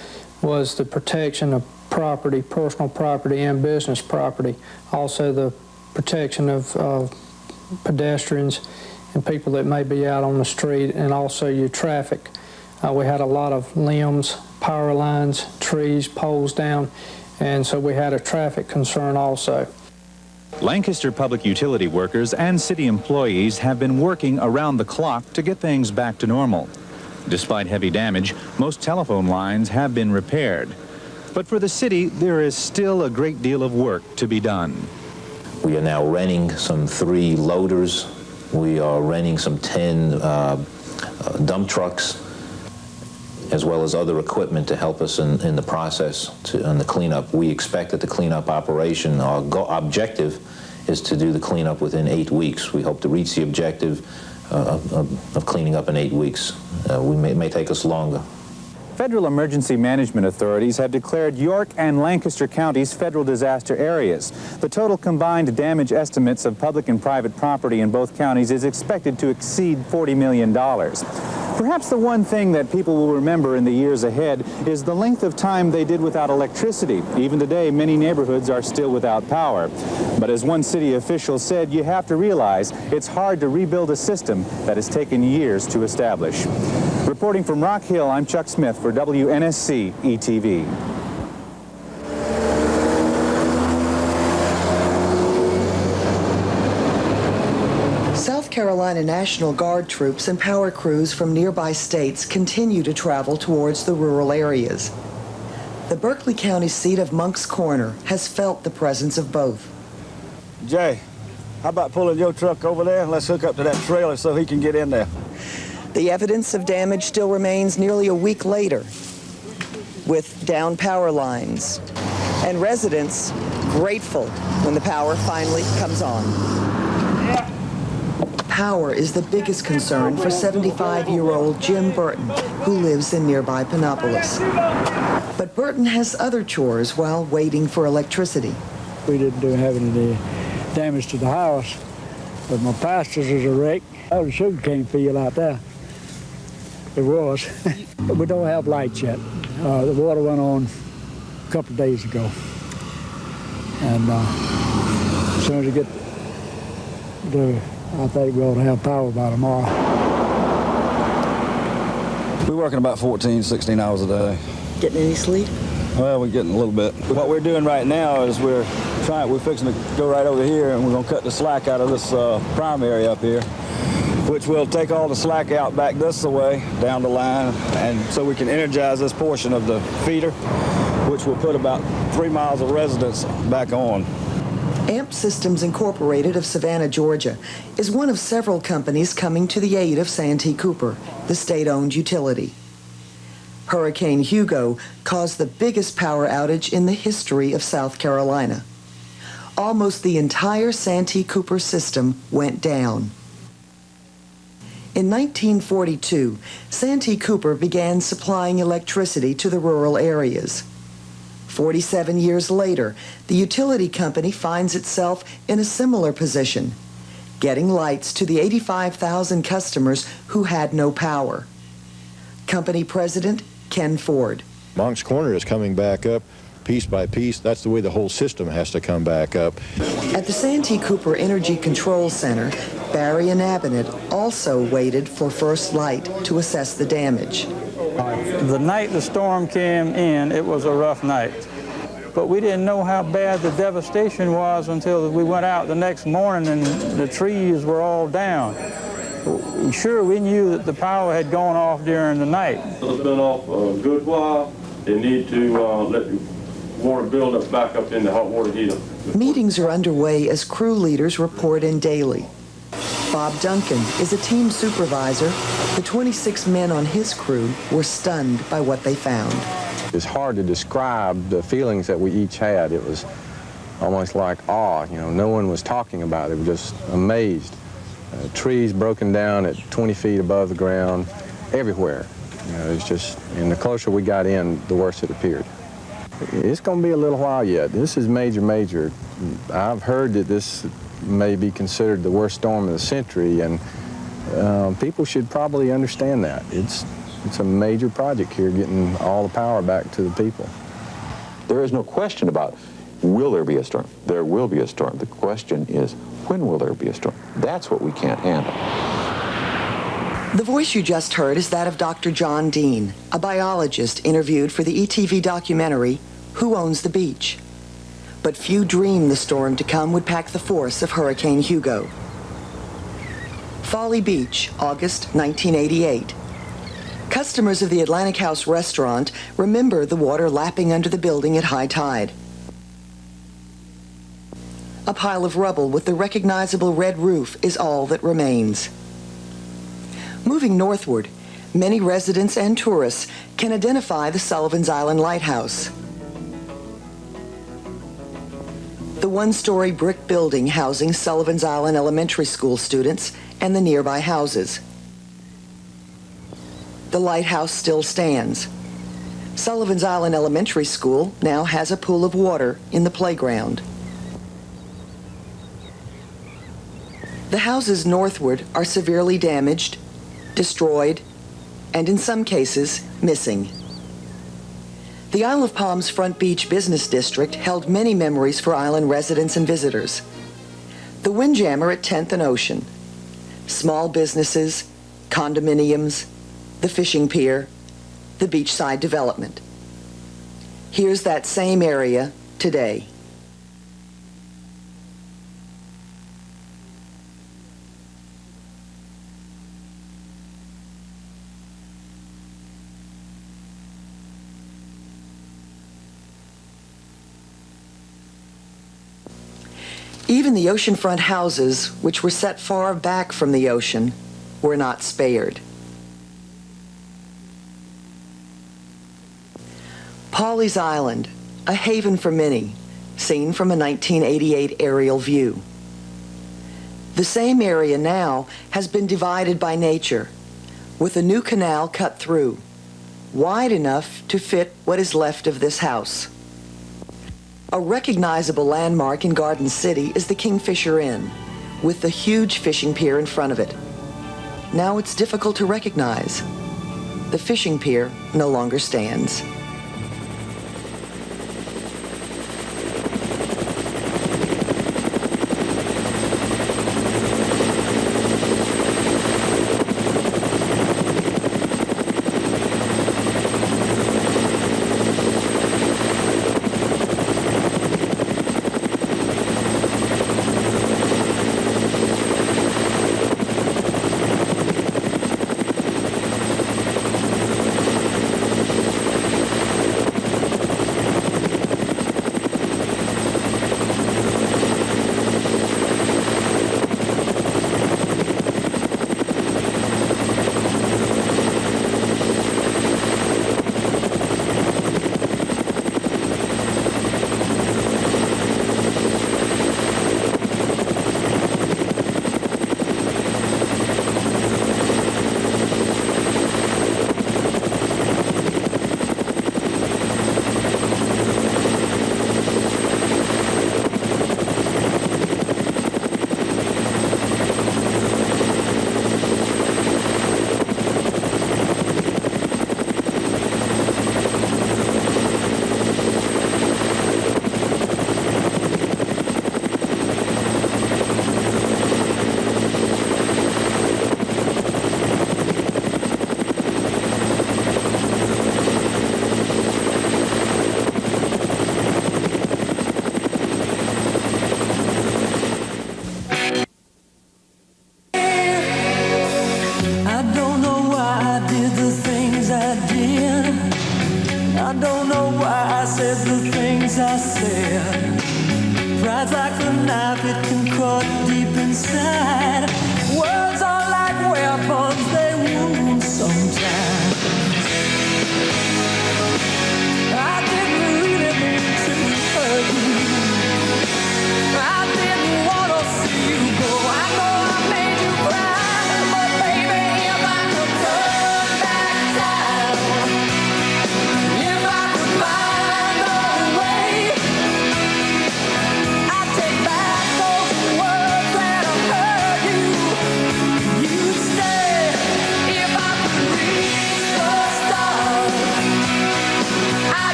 was the protection of property, personal property and business property. Also the protection of pedestrians and people that may be out on the street, and also your traffic. We had a lot of limbs, power lines, trees, poles down, and so we had a traffic concern also. Lancaster public utility workers and city employees have been working around the clock to get things back to normal. Despite heavy damage, most telephone lines have been repaired. But for the city, there is still a great deal of work to be done. We are now renting some 3 loaders. We are renting some 10 dump trucks, as well as other equipment to help us in the process on the cleanup. We expect that the cleanup operation, our objective, is to do the cleanup within 8 weeks. We hope to reach the objective of cleaning up in 8 weeks. It may take us longer. Federal emergency management authorities have declared York and Lancaster counties federal disaster areas. The total combined damage estimates of public and private property in both counties is expected to exceed $40 million. Perhaps the one thing that people will remember in the years ahead is the length of time they did without electricity. Even today, many neighborhoods are still without power. But as one city official said, you have to realize it's hard to rebuild a system that has taken years to establish. Reporting from Rock Hill, I'm Chuck Smith for WNSC ETV. South Carolina National Guard troops and power crews from nearby states continue to travel towards the rural areas. The Berkeley County seat of Moncks Corner has felt the presence of both. Jay, how about pulling your truck over there and let's hook up to that trailer so he can get in there. The evidence of damage still remains nearly a week later, with down power lines, and residents grateful when the power finally comes on. Power is the biggest concern for 75-year-old Jim Burton, who lives in nearby Panopolis. But Burton has other chores while waiting for electricity. We didn't have any damage to the house, but my pastor's is a wreck. That was a sugarcane field out there. It was. But we don't have lights yet. The water went on a couple of days ago. And as soon as we get I think we ought to have power by tomorrow. We're working about 14, 16 hours a day. Getting any sleep? Well, we're getting a little bit. What we're doing right now is we're fixing to go right over here and we're going to cut the slack out of this primary up here, which will take all the slack out back this way down the line, and so we can energize this portion of the feeder, which will put about 3 miles of residence back on. AMP Systems Incorporated of Savannah, Georgia, is one of several companies coming to the aid of Santee Cooper, the state-owned utility. Hurricane Hugo caused the biggest power outage in the history of South Carolina. Almost the entire Santee Cooper system went down. In 1942, Santee Cooper began supplying electricity to the rural areas. 47 years later, the utility company finds itself in a similar position, getting lights to the 85,000 customers who had no power. Company President Ken Ford. Moncks Corner is coming back up piece by piece. That's the way the whole system has to come back up. At the Santee Cooper Energy Control Center, Barry and Abinet also waited for first light to assess the damage. The night the storm came in, it was a rough night. But we didn't know how bad the devastation was until we went out the next morning and the trees were all down. Sure, we knew that the power had gone off during the night. It's been off a good while. They need to let the water build up back up in the hot water heater. Meetings are underway as crew leaders report in daily. Bob Duncan is a team supervisor. The 26 men on his crew were stunned by what they found. It's hard to describe the feelings that we each had. It was almost like awe. You know, no one was talking about it. We were just amazed. Trees broken down at 20 feet above the ground, everywhere. You know, it's just, and the closer we got in, the worse it appeared. It's going to be a little while yet. This is major, major. I've heard that this may be considered the worst storm of the century, and people should probably understand that. It's a major project here, getting all the power back to the people. There is no question about, will there be a storm? There will be a storm. The question is, when will there be a storm? That's what we can't handle. The voice you just heard is that of Dr. John Dean, a biologist interviewed for the ETV documentary, Who Owns the Beach? But few dreamed the storm to come would pack the force of Hurricane Hugo. Folly Beach, August 1988. Customers of the Atlantic House restaurant remember the water lapping under the building at high tide. A pile of rubble with the recognizable red roof is all that remains. Moving northward, many residents and tourists can identify the Sullivan's Island Lighthouse. The one-story brick building housing Sullivan's Island Elementary School students and the nearby houses. The lighthouse still stands. Sullivan's Island Elementary School now has a pool of water in the playground. The houses northward are severely damaged, destroyed, and in some cases, missing. The Isle of Palms Front Beach Business District held many memories for island residents and visitors. The Windjammer at 10th and Ocean, small businesses, condominiums, the fishing pier, the beachside development. Here's that same area today. Even the oceanfront houses, which were set far back from the ocean, were not spared. Pawleys Island, a haven for many, seen from a 1988 aerial view. The same area now has been divided by nature, with a new canal cut through, wide enough to fit what is left of this house. A recognizable landmark in Garden City is the Kingfisher Inn, with the huge fishing pier in front of it. Now it's difficult to recognize. The fishing pier no longer stands.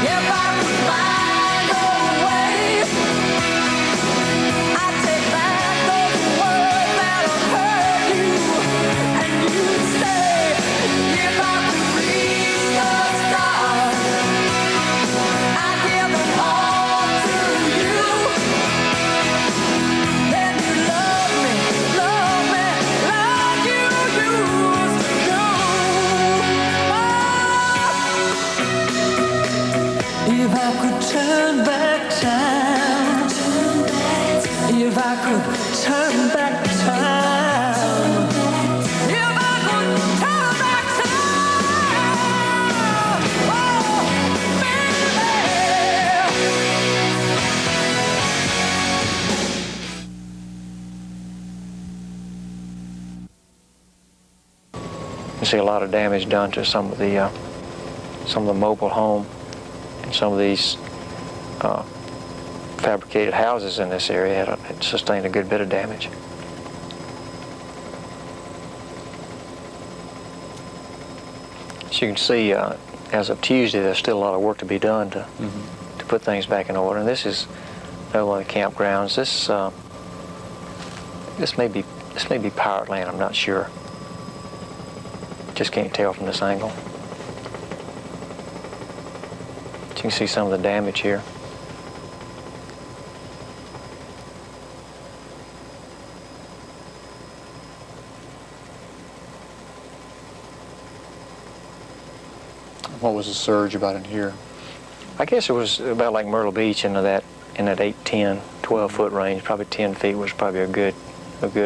If I If I could turn back time, if I could turn back time, if I could turn back time, oh, You see a lot of damage done to some of the mobile home and some of these fabricated houses in this area had sustained a good bit of damage. As you can see, as of Tuesday, there's still a lot of work to be done to put things back in order. And this is another one of the campgrounds. This may be pirate land. I'm not sure. Just can't tell from this angle. You can see some of the damage here. What was the surge about in here? I guess it was about like Myrtle Beach in that 8, 10, 12 foot range. Probably 10 feet was probably a good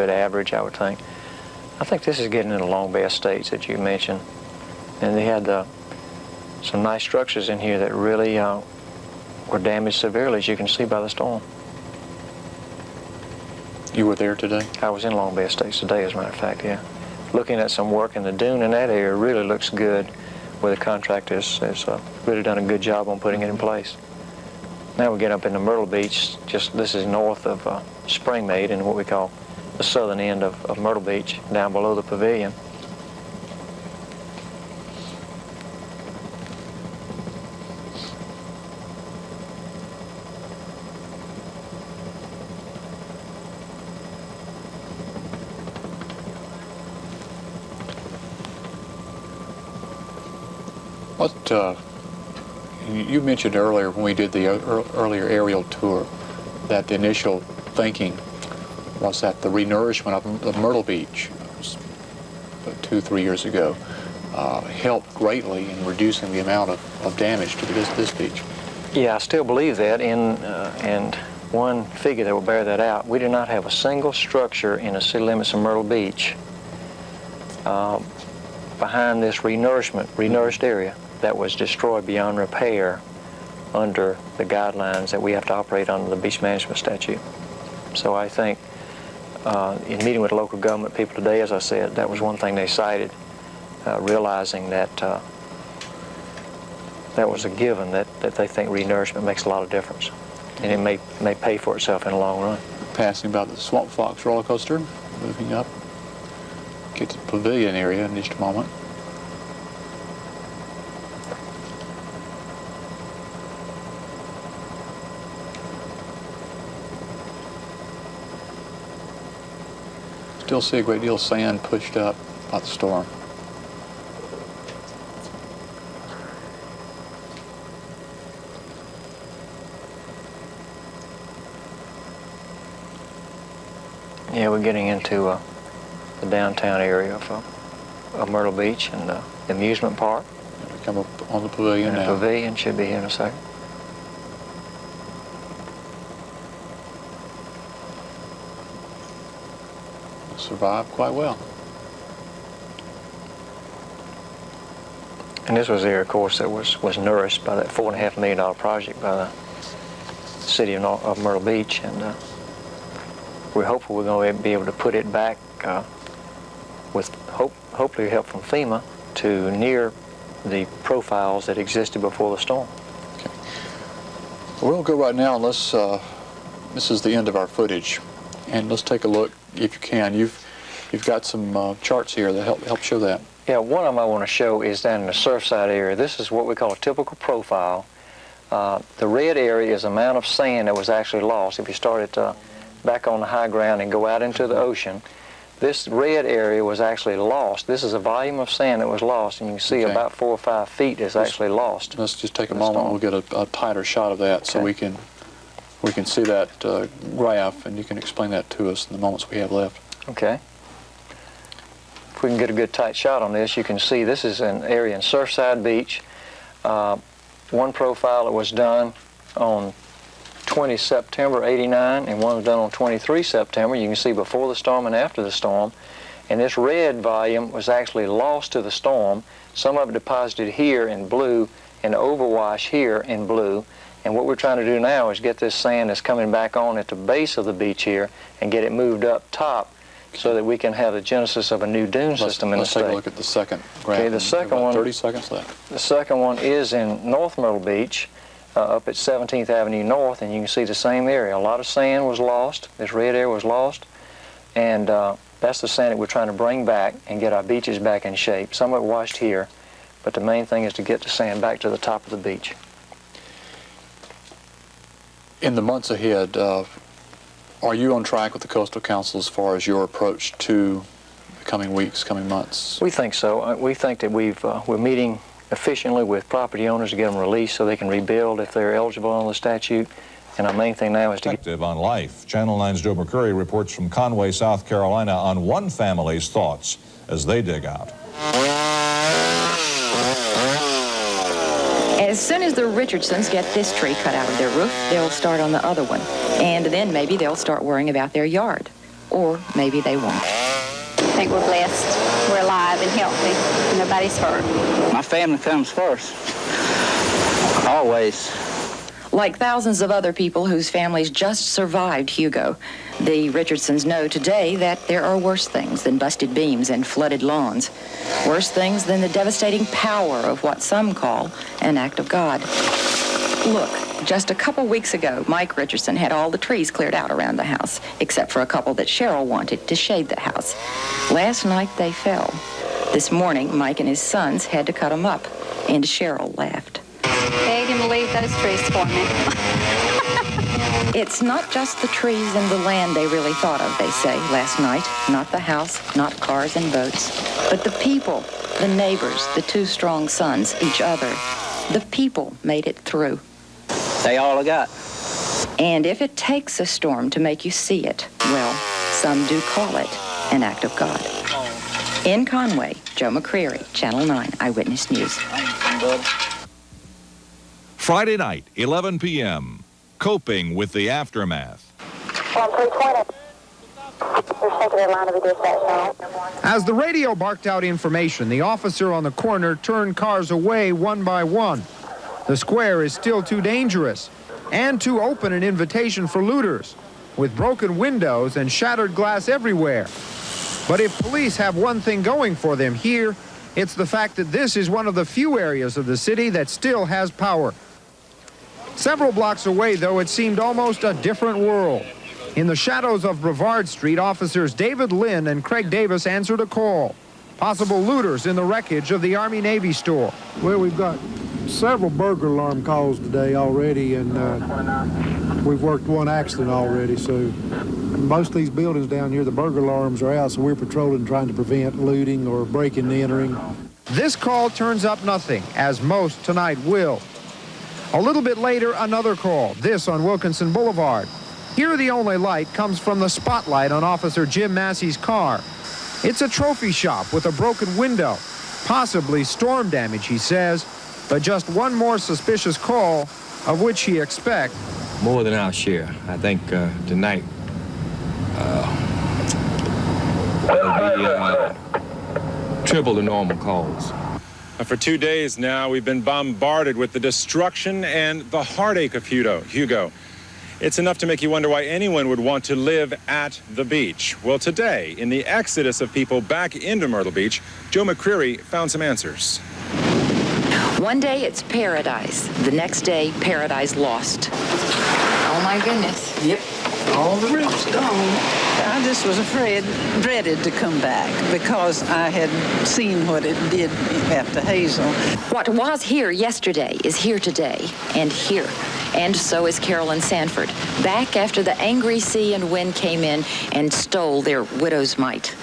average, I would think. I think this is getting into Long Bay Estates that you mentioned, and they had some nice structures in here that really were damaged severely, as you can see by the storm. You were there today? I was in Long Bay Estates today, as a matter of fact, yeah. Looking at some work in the dune in that area really looks good, where the contractor has really done a good job on putting it in place. Now we get up into Myrtle Beach. This is north of Springmaid and what we call the southern end of Myrtle Beach, down below the pavilion. You mentioned earlier when we did the earlier aerial tour that the initial thinking was that the renourishment of Myrtle Beach 2-3 years ago helped greatly in reducing the amount of damage to this beach. Yeah, I still believe that, and one figure that will bear that out, we do not have a single structure in the city limits of Myrtle Beach behind this renourished area that was destroyed beyond repair under the guidelines that we have to operate under the beach management statute. So I think in meeting with local government people today, as I said, that was one thing they cited, realizing that that was a given, that they think renourishment makes a lot of difference, and it may pay for itself in the long run. Passing about the Swamp Fox roller coaster, moving up, get to the pavilion area in just a moment. Still see a great deal of sand pushed up by the storm. Yeah, we're getting into the downtown area of Myrtle Beach and the amusement park. We come up on the pavilion now. The pavilion should be here in a second. Survived quite well. And this was the area, of course, that was nourished by that $4.5 million project by the city of Myrtle Beach, and we're hopeful we're going to be able to put it back with hopefully help from FEMA to near the profiles that existed before the storm. Okay. Well, we'll go right now, and let's. This is the end of our footage, and let's take a look, if you can. You've got some charts here that help show that. Yeah, one of them I want to show is down in the Surfside area. This is what we call a typical profile. The red area is the amount of sand that was actually lost. If you start at back on the high ground and go out into the ocean, this red area was actually lost. This is a volume of sand that was lost, and you can see about 4 or 5 feet is actually lost. Let's just take a moment. We'll get a tighter shot of that, so we can see that graph, and you can explain that to us in the moments we have left. Okay. If we can get a good tight shot on this, you can see this is an area in Surfside Beach. one profile that was done on 20 September 89, and one was done on 23 September. You can see before the storm and after the storm. And this red volume was actually lost to the storm. Some of it deposited here in blue and overwash here in blue. And what we're trying to do now is get this sand that's coming back on at the base of the beach here and get it moved up top so that we can have the genesis of a new dune system in the state. Let's take a look at the second graph. Okay, the second one, 30 seconds left. The second one is in North Myrtle Beach, up at 17th Avenue North, and you can see the same area. A lot of sand was lost. This red area was lost, and that's the sand that we're trying to bring back and get our beaches back in shape. Some of it washed here, but the main thing is to get the sand back to the top of the beach. In the months ahead, are you on track with the Coastal Council as far as your approach to the coming weeks, coming months? We think so. We think that we're meeting efficiently with property owners to get them released so they can rebuild if they're eligible on the statute. And our main thing now is to get... on life. Channel 9's Joe McCreary reports from Conway, South Carolina on one family's thoughts as they dig out. As soon as the Richardsons get this tree cut out of their roof, they'll start on the other one. And then maybe they'll start worrying about their yard. Or maybe they won't. I think we're blessed. We're alive and healthy. Nobody's hurt. My family comes first. Always. Like thousands of other people whose families just survived Hugo, the Richardsons know today that there are worse things than busted beams and flooded lawns. Worse things than the devastating power of what some call an act of God. Look, just a couple weeks ago, Mike Richardson had all the trees cleared out around the house, except for a couple that Cheryl wanted to shade the house. Last night they fell. This morning, Mike and his sons had to cut them up, and Cheryl laughed. Beg him to leave those trees for me. It's not just the trees and the land they really thought of, they say, last night. Not the house, not cars and boats, but the people, the neighbors, the two strong sons, each other. The people made it through. They all I got. And if it takes a storm to make you see it, well, some do call it an act of God. In Conway, Joe McCreary, Channel 9 Eyewitness News. Friday night, 11 p.m. Coping with the aftermath. 1320. As the radio barked out information, the officer on the corner turned cars away one by one. The square is still too dangerous and too open an invitation for looters, with broken windows and shattered glass everywhere. But if police have one thing going for them here, it's the fact that this is one of the few areas of the city that still has power. Several blocks away, though, it seemed almost a different world. In the shadows of Brevard Street, officers David Lynn and Craig Davis answered a call. Possible looters in the wreckage of the Army-Navy store. Well, we've got several burglar alarm calls today already, and we've worked one accident already, so most of these buildings down here, the burglar alarms are out, so we're patrolling trying to prevent looting or breaking and entering. This call turns up nothing, as most tonight will. A little bit later, another call, this on Wilkinson Boulevard. Here, the only light comes from the spotlight on Officer Jim Massey's car. It's a trophy shop with a broken window, possibly storm damage, he says, but just one more suspicious call, of which he expects more than our share. I think tonight will be triple the normal calls. For 2 days now, we've been bombarded with the destruction and the heartache of Hugo. It's enough to make you wonder why anyone would want to live at the beach. Well, today, in the exodus of people back into Myrtle Beach, Joe McCreary found some answers. One day it's paradise. The next day, paradise lost. Oh, my goodness. Yep. All the roof's gone. I just was dreaded to come back because I had seen what it did after Hazel. What was here yesterday is here today and here. And so is Carolyn Sanford, back after the angry sea and wind came in and stole their widow's mite.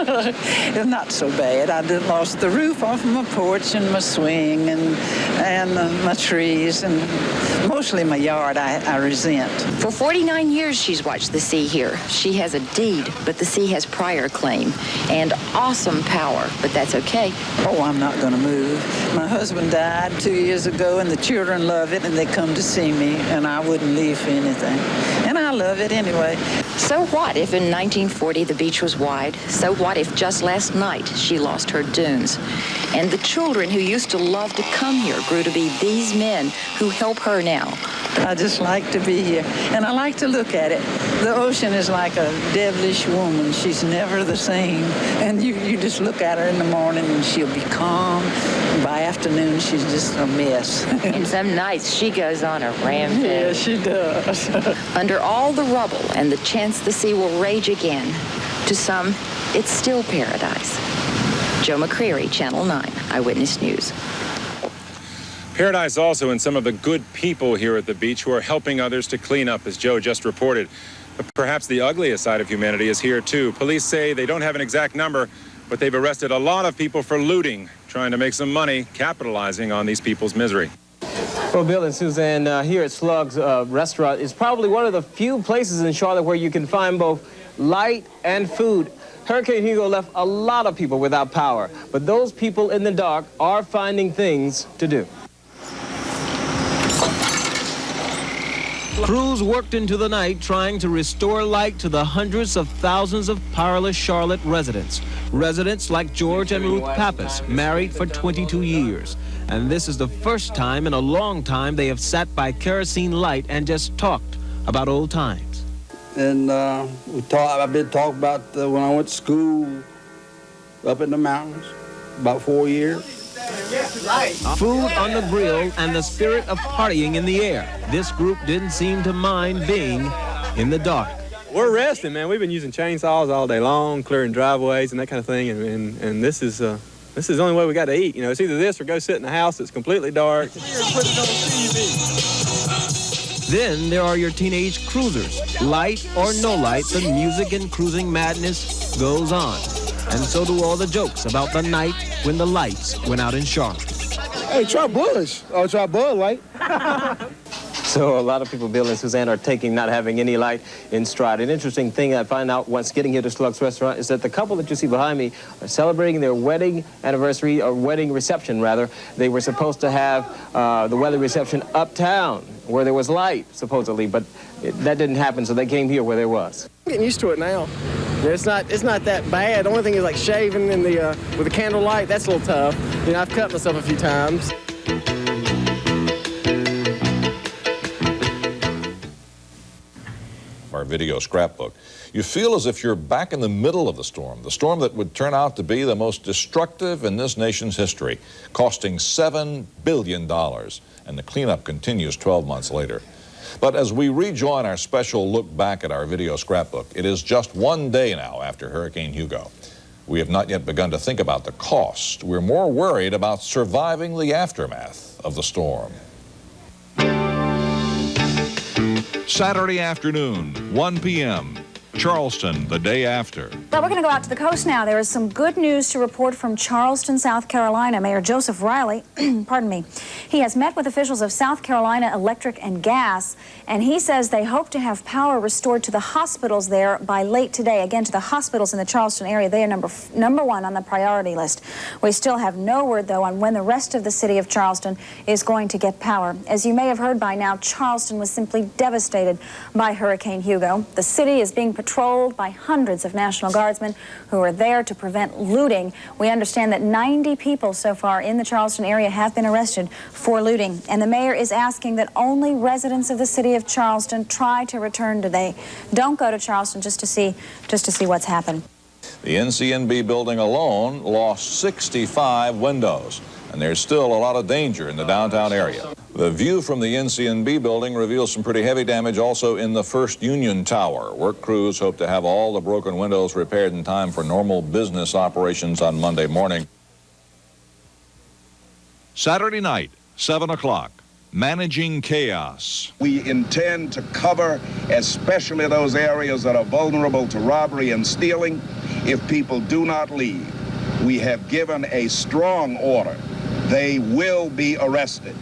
It's not so bad. I did lost the roof off of my porch and my swing and my trees and mostly my yard I resent. For 49 years she's watched the sea here. She has a deed, but the sea has prior claim and awesome power, but that's okay. Oh, I'm not going to move. My husband died 2 years ago and the children love it and they come to see me and I wouldn't leave for anything. And I love it anyway. So what if in 1940 the beach was wide? So what if just last night she lost her dunes? And the children who used to love to come here grew to be these men who help her now. I just like to be here, and I like to look at it. The ocean is like a devilish woman. She's never the same. And you just look at her in the morning, and she'll be calm. By afternoon, she's just a mess. And some nights she goes on a rampage. Yeah, she does. Under all the rubble and the chance the sea will rage again, to some, it's still paradise. Joe McCreary, Channel 9, Eyewitness News. Paradise also in some of the good people here at the beach who are helping others to clean up, as Joe just reported. But perhaps the ugliest side of humanity is here, too. Police say they don't have an exact number, but they've arrested a lot of people for looting, trying to make some money, capitalizing on these people's misery. Well, Bill and Suzanne, here at Slug's Restaurant is probably one of the few places in Charlotte where you can find both light and food. Hurricane Hugo left a lot of people without power, but those people in the dark are finding things to do. Crews worked into the night trying to restore light to the hundreds of thousands of powerless Charlotte residents. Residents like George and Ruth Pappas, married for 22 years. And this is the first time in a long time they have sat by kerosene light and just talked about old times. And I've been talking about when I went to school up in the mountains, about 4 years. Food on the grill and the spirit of partying in the air. This group didn't seem to mind being in the dark. We're resting, man. We've been using chainsaws all day long, clearing driveways and that kind of thing, and this is the only way we got to eat. You know, it's either this or go sit in a house that's completely dark. Then there are your teenage cruisers. Light or no light, the music and cruising madness goes on. And so do all the jokes about the night when the lights went out in Charlotte. Hey, try Bush or try Bud Light. So a lot of people, Bill and Suzanne, are taking not having any light in stride. An interesting thing I find out once getting here to Slug's Restaurant is that the couple that you see behind me are celebrating their wedding anniversary, or wedding reception, rather. They were supposed to have the wedding reception uptown, where there was light, supposedly, but that didn't happen, so they came here where there was. I'm getting used to it now. It's not that bad. The only thing is like shaving in the with the candlelight. That's a little tough. You know, I've cut myself a few times. Our video scrapbook. You feel as if you're back in the middle of the storm that would turn out to be the most destructive in this nation's history, costing $7 billion, and the cleanup continues 12 months later. But as we rejoin our special look back at our video scrapbook, it is just 1 day now after Hurricane Hugo. We have not yet begun to think about the cost. We're more worried about surviving the aftermath of the storm. Saturday afternoon, 1 p.m., Charleston, the day after. Well, we're going to go out to the coast now. There is some good news to report from Charleston, South Carolina. Mayor Joseph Riley, pardon me, he has met with officials of South Carolina Electric and Gas, and he says they hope to have power restored to the hospitals there by late today. Again, to the hospitals in the Charleston area. They are number one on the priority list. We still have no word, though, on when the rest of the city of Charleston is going to get power. As you may have heard by now, Charleston was simply devastated by Hurricane Hugo. The city is being patrolled by hundreds of National Guardsmen who are there to prevent looting. We understand that 90 people so far in the Charleston area have been arrested for looting, and the mayor is asking that only residents of the city of Charleston try to return today. Don't go to Charleston just to see what's happened. The NCNB building alone lost 65 windows, and there's still a lot of danger in the downtown area. The view from the NCNB building reveals some pretty heavy damage also in the First Union Tower. Work crews hope to have all the broken windows repaired in time for normal business operations on Monday morning. Saturday night, 7 o'clock, managing chaos. We intend to cover especially those areas that are vulnerable to robbery and stealing, if people do not leave. We have given a strong order. They will be arrested.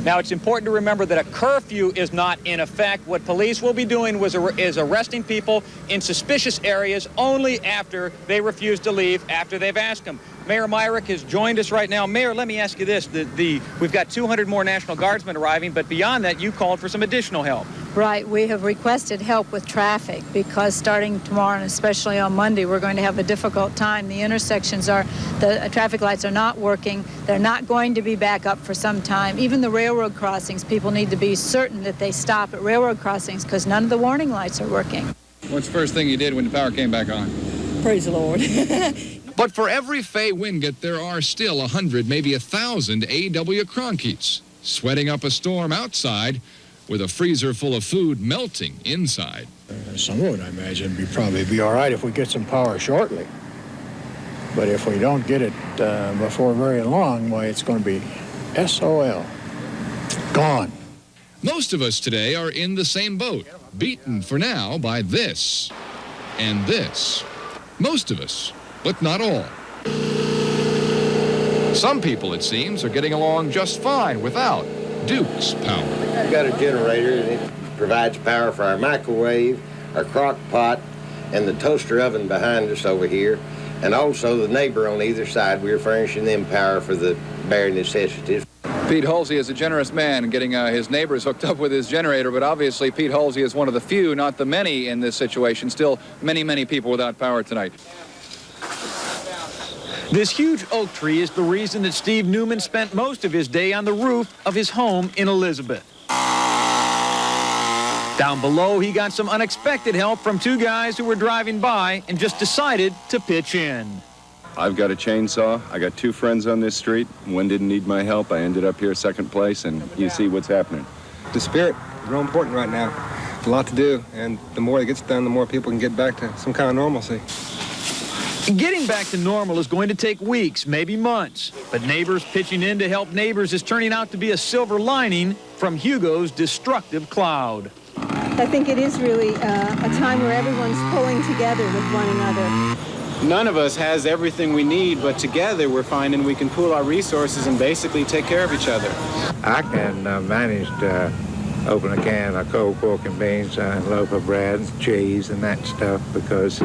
Now, it's important to remember that a curfew is not in effect. What police will be doing is arresting people in suspicious areas only after they refuse to leave, after they've asked them. Mayor Myrick has joined us right now. Mayor, let me ask you this. We've got 200 more National Guardsmen arriving, but beyond that, you called for some additional help. Right. We have requested help with traffic because starting tomorrow and especially on Monday, we're going to have a difficult time. The intersections the traffic lights are not working. They're not going to be back up for some time. Even the railroad crossings, people need to be certain that they stop at railroad crossings because none of the warning lights are working. What's the first thing you did when the power came back on? Praise the Lord. But for every Faye Wingate, there are still 100, maybe 1,000 A.W. Cronkeets sweating up a storm outside with a freezer full of food melting inside. Some of it, I imagine, probably be all right if we get some power shortly. But if we don't get it before very long, why, it's going to be SOL. Gone. Most of us today are in the same boat, beaten for now by this and this. Most of us, but not all. Some people, it seems, are getting along just fine without Duke's power. We've got a generator and it provides power for our microwave, our crock pot, and the toaster oven behind us over here. And also the neighbor on either side, we're furnishing them power for the bare necessities. Pete Halsey is a generous man getting his neighbors hooked up with his generator, but obviously Pete Halsey is one of the few, not the many in this situation. Still many, many people without power tonight. This huge oak tree is the reason that Steve Newman spent most of his day on the roof of his home in Elizabeth. Down below, he got some unexpected help from two guys who were driving by and just decided to pitch in. I've got a chainsaw. I got two friends on this street. One didn't need my help. I ended up here second place, and you see what's happening. The spirit is real important right now. There's a lot to do, and the more it gets done, the more people can get back to some kind of normalcy. Getting back to normal is going to take weeks, maybe months. But neighbors pitching in to help neighbors is turning out to be a silver lining from Hugo's destructive cloud. I think it is really a time where everyone's pulling together with one another. None of us has everything we need, but together we're finding we can pool our resources and basically take care of each other. I can manage to open a can of cold pork and beans and a loaf of bread and cheese and that stuff because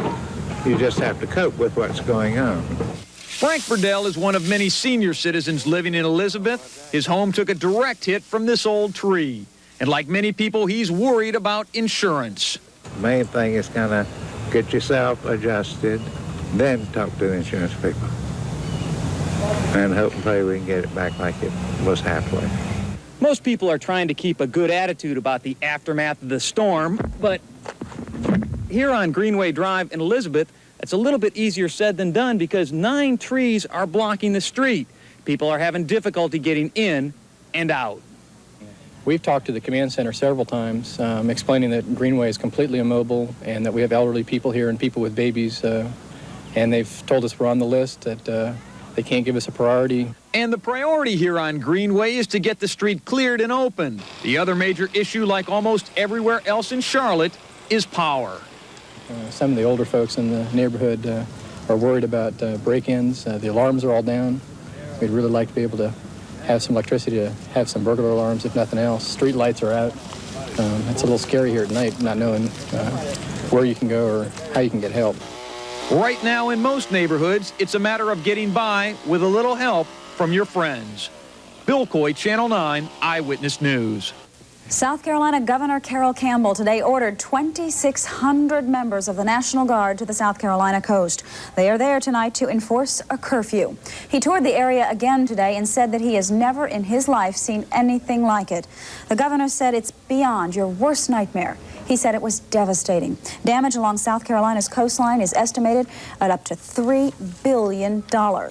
you just have to cope with what's going on. Frank Burdell is one of many senior citizens living in Elizabeth. His home took a direct hit from this old tree. And like many people, he's worried about insurance. The main thing is kind of get yourself adjusted, then talk to the insurance people. And hope and pray we can get it back like it was halfway. Most people are trying to keep a good attitude about the aftermath of the storm, but here on Greenway Drive in Elizabeth, it's a little bit easier said than done because 9 trees are blocking the street. People are having difficulty getting in and out. We've talked to the command center several times, explaining that Greenway is completely immobile and that we have elderly people here and people with babies, and they've told us we're on the list, that they can't give us a priority. And the priority here on Greenway is to get the street cleared and opened. The other major issue, like almost everywhere else in Charlotte, is power. Some of the older folks in the neighborhood are worried about break-ins. The alarms are all down. We'd really like to be able to have some electricity to have some burglar alarms, if nothing else. Street lights are out. It's a little scary here at night, not knowing where you can go or how you can get help. Right now in most neighborhoods, it's a matter of getting by with a little help from your friends. Bill Coy, Channel 9 Eyewitness News. South Carolina Governor Carol Campbell today ordered 2,600 members of the National Guard to the South Carolina coast. They are there tonight to enforce a curfew. He toured the area again today and said that he has never in his life seen anything like it. The governor said it's beyond your worst nightmare. He said it was devastating. Damage along South Carolina's coastline is estimated at up to $3 billion. Now,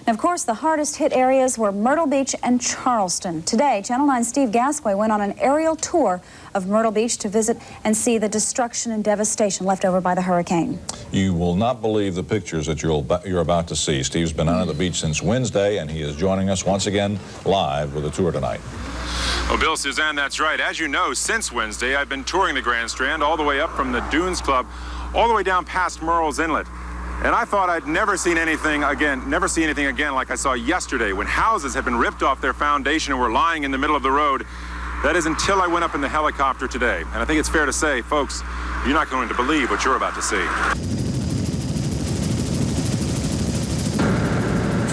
of course, the hardest hit areas were Myrtle Beach and Charleston. Today, Channel 9's Steve Gasquet went on an aerial tour of Myrtle Beach to visit and see the destruction and devastation left over by the hurricane. You will not believe the pictures that you're about to see. Steve's been out on the beach since Wednesday, and he is joining us once again live with a tour tonight. Well, Bill, Suzanne, that's right. As you know, since Wednesday, I've been touring the Grand Strand all the way up from the Dunes Club all the way down past Murrells Inlet. And I thought I'd never see anything again like I saw yesterday when houses had been ripped off their foundation and were lying in the middle of the road. That is until I went up in the helicopter today. And I think it's fair to say, folks, you're not going to believe what you're about to see.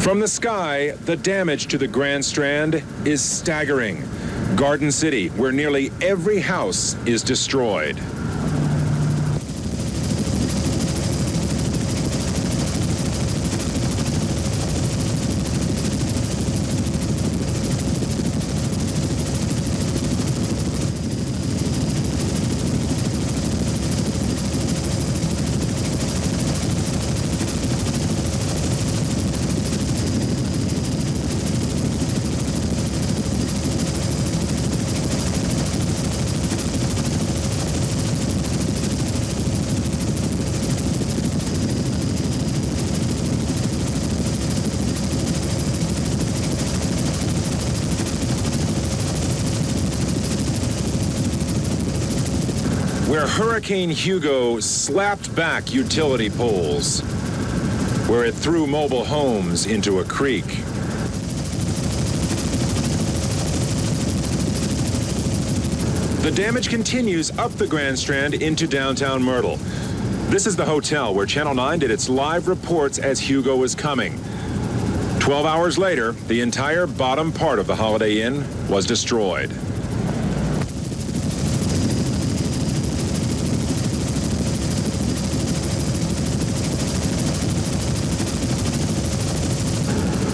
From the sky, the damage to the Grand Strand is staggering. Garden City, where nearly every house is destroyed. Where Hurricane Hugo slapped back utility poles, where it threw mobile homes into a creek. The damage continues up the Grand Strand into downtown Myrtle. This is the hotel where Channel 9 did its live reports as Hugo was coming. 12 hours later, the entire bottom part of the Holiday Inn was destroyed.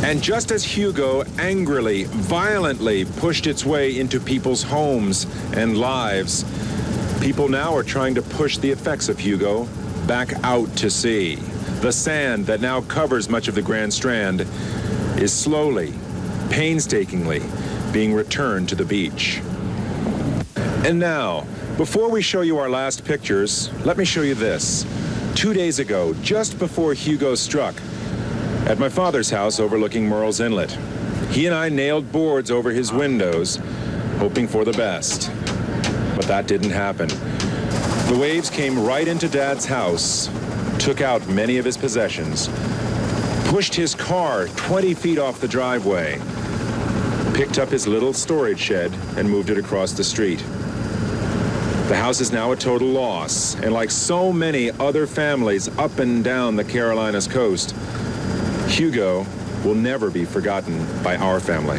And just as Hugo angrily, violently pushed its way into people's homes and lives, people now are trying to push the effects of Hugo back out to sea. The sand that now covers much of the Grand Strand is slowly, painstakingly being returned to the beach. And now, before we show you our last pictures, let me show you this. 2 days ago, just before Hugo struck, at my father's house overlooking Murrells Inlet, he and I nailed boards over his windows, hoping for the best. But that didn't happen. The waves came right into Dad's house, took out many of his possessions, pushed his car 20 feet off the driveway, picked up his little storage shed, and moved it across the street. The house is now a total loss, and like so many other families up and down the Carolinas coast, Hugo will never be forgotten by our family.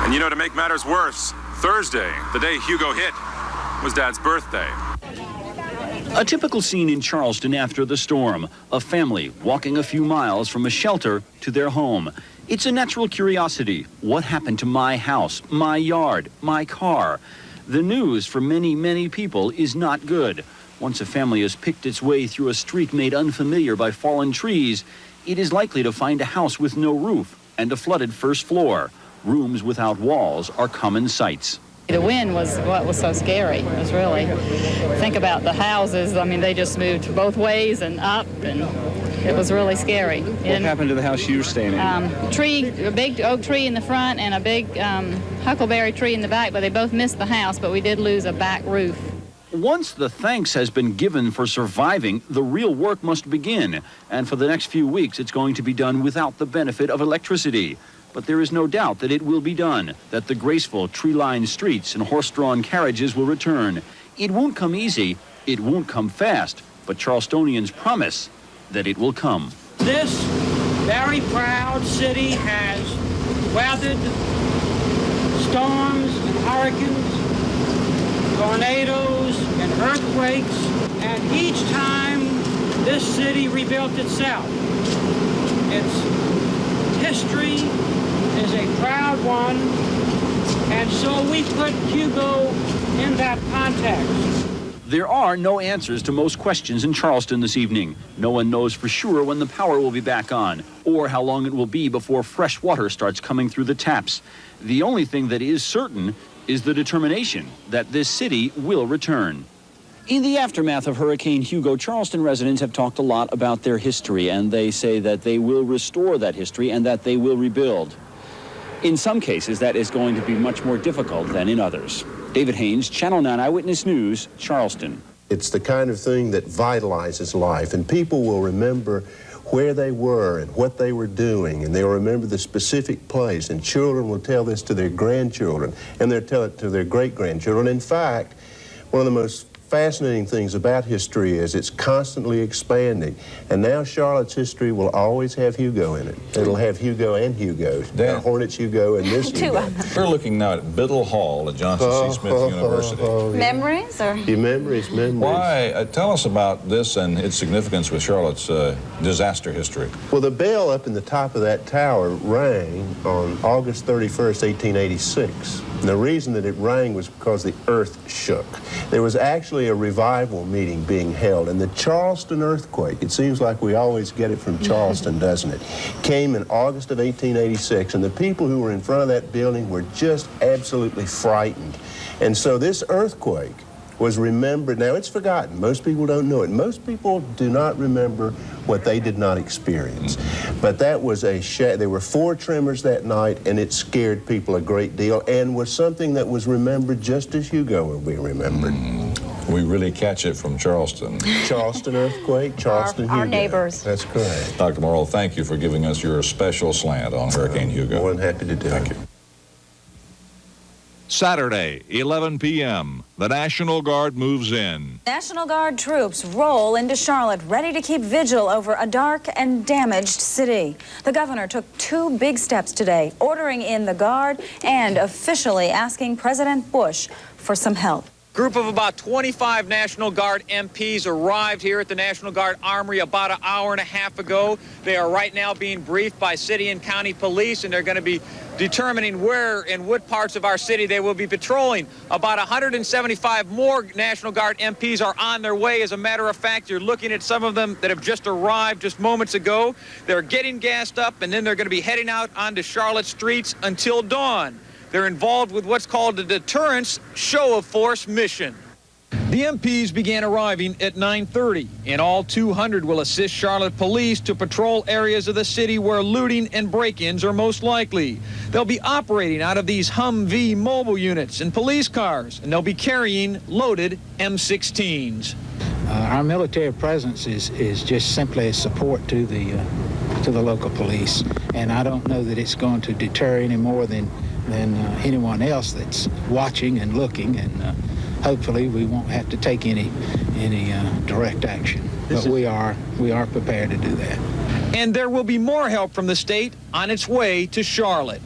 And you know, to make matters worse, Thursday, the day Hugo hit, was Dad's birthday. A typical scene in Charleston after the storm. A family walking a few miles from a shelter to their home. It's a natural curiosity. What happened to my house, my yard, my car? The news for many, many people is not good. Once a family has picked its way through a street made unfamiliar by fallen trees, it is likely to find a house with no roof and a flooded first floor. Rooms without walls are common sights. The wind was what was so scary. It was really, think about the houses. I mean, they just moved both ways and up, and it was really scary. What happened to the house you were staying in? A big oak tree in the front and a big huckleberry tree in the back, but they both missed the house, but we did lose a back roof. Once the thanks has been given for surviving, the real work must begin. And for the next few weeks, it's going to be done without the benefit of electricity. But there is no doubt that it will be done, that the graceful tree-lined streets and horse-drawn carriages will return. It won't come easy, it won't come fast, but Charlestonians promise that it will come. This very proud city has weathered storms and hurricanes, tornadoes and earthquakes, and each time this city rebuilt itself. Its history is a proud one, and so we put Hugo in that context. There are no answers to most questions in Charleston this evening. No one knows for sure when the power will be back on, or how long it will be before fresh water starts coming through the taps. The only thing that is certain is the determination that this city will return. In the aftermath of Hurricane Hugo, Charleston residents have talked a lot about their history, and they say that they will restore that history and that they will rebuild. In some cases, that is going to be much more difficult than in others. David Haynes, Channel 9 Eyewitness News, Charleston. It's the kind of thing that vitalizes life, and people will remember where they were and what they were doing, and they'll remember the specific place, and children will tell this to their grandchildren, and they'll tell it to their great-grandchildren. In fact, one of the most fascinating things about history is it's constantly expanding, and now Charlotte's history will always have Hugo in it. It'll have Hugo and Hugo. Hornets Hugo and this Hugo. We're looking now at Biddle Hall at Johnson C. Smith University. Yeah. Memories or? Your memories. Why? Tell us about this and its significance with Charlotte's disaster history. Well, the bell up in the top of that tower rang on August 31st, 1886. And the reason that it rang was because the earth shook. There was actually a revival meeting being held, and the Charleston earthquake, it seems like we always get it from Charleston, doesn't it, came in August of 1886, and the people who were in front of that building were just absolutely frightened. And so this earthquake was remembered. Now, it's forgotten. Most people don't know it. Most people do not remember what they did not experience. But that was there were 4 tremors that night, and it scared people a great deal, and was something that was remembered just as Hugo will be remembered. We really catch it from Charleston. Charleston earthquake, Charleston Hugo. Our neighbors. That's correct. Dr. Morrill, thank you for giving us your special slant on Hurricane Hugo. More than happy to do it. Thank you. Saturday, 11 p.m., the National Guard moves in. National Guard troops roll into Charlotte, ready to keep vigil over a dark and damaged city. The governor took 2 big steps today, ordering in the Guard and officially asking President Bush for some help. Group of about 25 National Guard MPs arrived here at the National Guard Armory about an hour and a half ago. They are right now being briefed by city and county police, and they're going to be determining where and what parts of our city they will be patrolling. About 175 more National Guard MPs are on their way. As a matter of fact, you're looking at some of them that have just arrived just moments ago. They're getting gassed up, and then they're going to be heading out onto Charlotte streets until dawn. They're involved with what's called the Deterrence Show of Force mission. The MPs began arriving at 9:30, and all 200 will assist Charlotte police to patrol areas of the city where looting and break-ins are most likely. They'll be operating out of these Humvee mobile units and police cars, and they'll be carrying loaded M16s. Our military presence is just simply a support to the local police, and I don't know that it's going to deter any more than anyone else that's watching and looking, and hopefully we won't have to take any direct action. But we are prepared to do that. And there will be more help from the state on its way to Charlotte.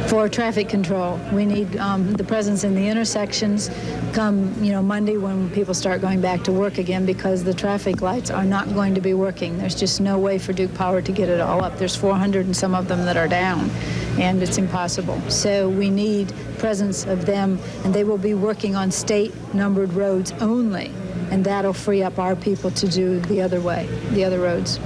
For traffic control, we need the presence in the intersections come, Monday when people start going back to work again, because the traffic lights are not going to be working. There's just no way for Duke Power to get it all up. There's 400 and some of them that are down, and it's impossible. So we need presence of them, and they will be working on state-numbered roads only, and that'll free up our people to do the other roads.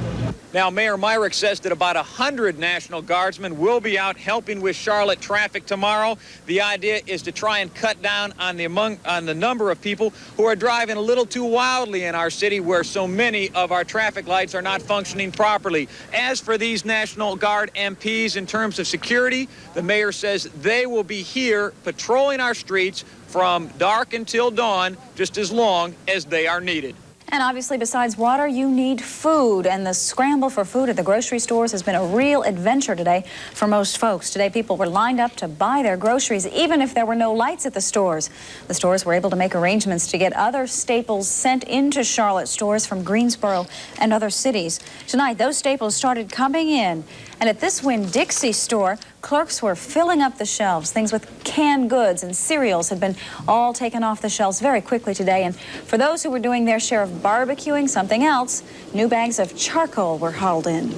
Now, Mayor Myrick says that about 100 National Guardsmen will be out helping with Charlotte traffic tomorrow. The idea is to try and cut down on the number of people who are driving a little too wildly in our city, where so many of our traffic lights are not functioning properly. As for these National Guard MPs, in terms of security, the mayor says they will be here patrolling our streets from dark until dawn, just as long as they are needed. And obviously, besides water, you need food. And the scramble for food at the grocery stores has been a real adventure today for most folks. Today, people were lined up to buy their groceries, even if there were no lights at the stores. The stores were able to make arrangements to get other staples sent into Charlotte stores from Greensboro and other cities. Tonight, those staples started coming in. And at this Winn-Dixie store, clerks were filling up the shelves. Things with canned goods and cereals had been all taken off the shelves very quickly today. And for those who were doing their share of barbecuing something else, new bags of charcoal were hauled in.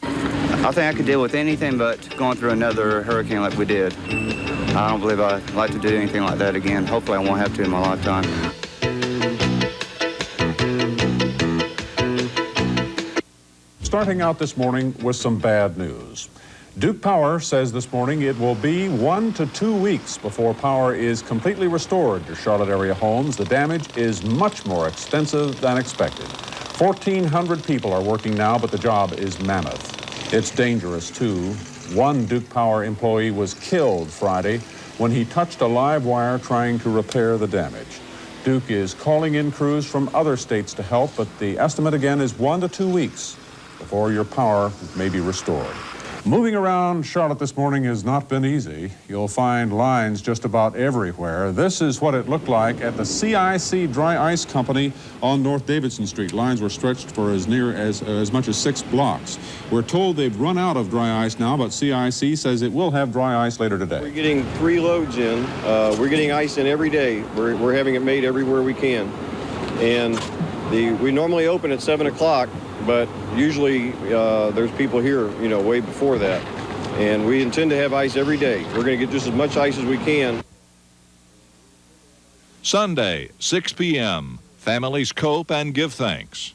I think I could deal with anything but going through another hurricane like we did. I don't believe I'd like to do anything like that again. Hopefully I won't have to in my lifetime. Starting out this morning with some bad news. Duke Power says this morning it will be 1 to 2 weeks before power is completely restored to Charlotte area homes. The damage is much more extensive than expected. 1,400 people are working now, but the job is mammoth. It's dangerous, too. One Duke Power employee was killed Friday when he touched a live wire trying to repair the damage. Duke is calling in crews from other states to help, but the estimate again is 1 to 2 weeks before your power may be restored. Moving around Charlotte this morning has not been easy. You'll find lines just about everywhere. This is what it looked like at the CIC Dry Ice Company on North Davidson Street. Lines were stretched for as much as 6 blocks. We're told they've run out of dry ice now, but CIC says it will have dry ice later today. We're getting 3 loads in. We're getting ice in every day. We're having it made everywhere we can. And we normally open at 7 o'clock. But usually there's people here, way before that. And we intend to have ice every day. We're going to get just as much ice as we can. Sunday, 6 p.m. Families cope and give thanks.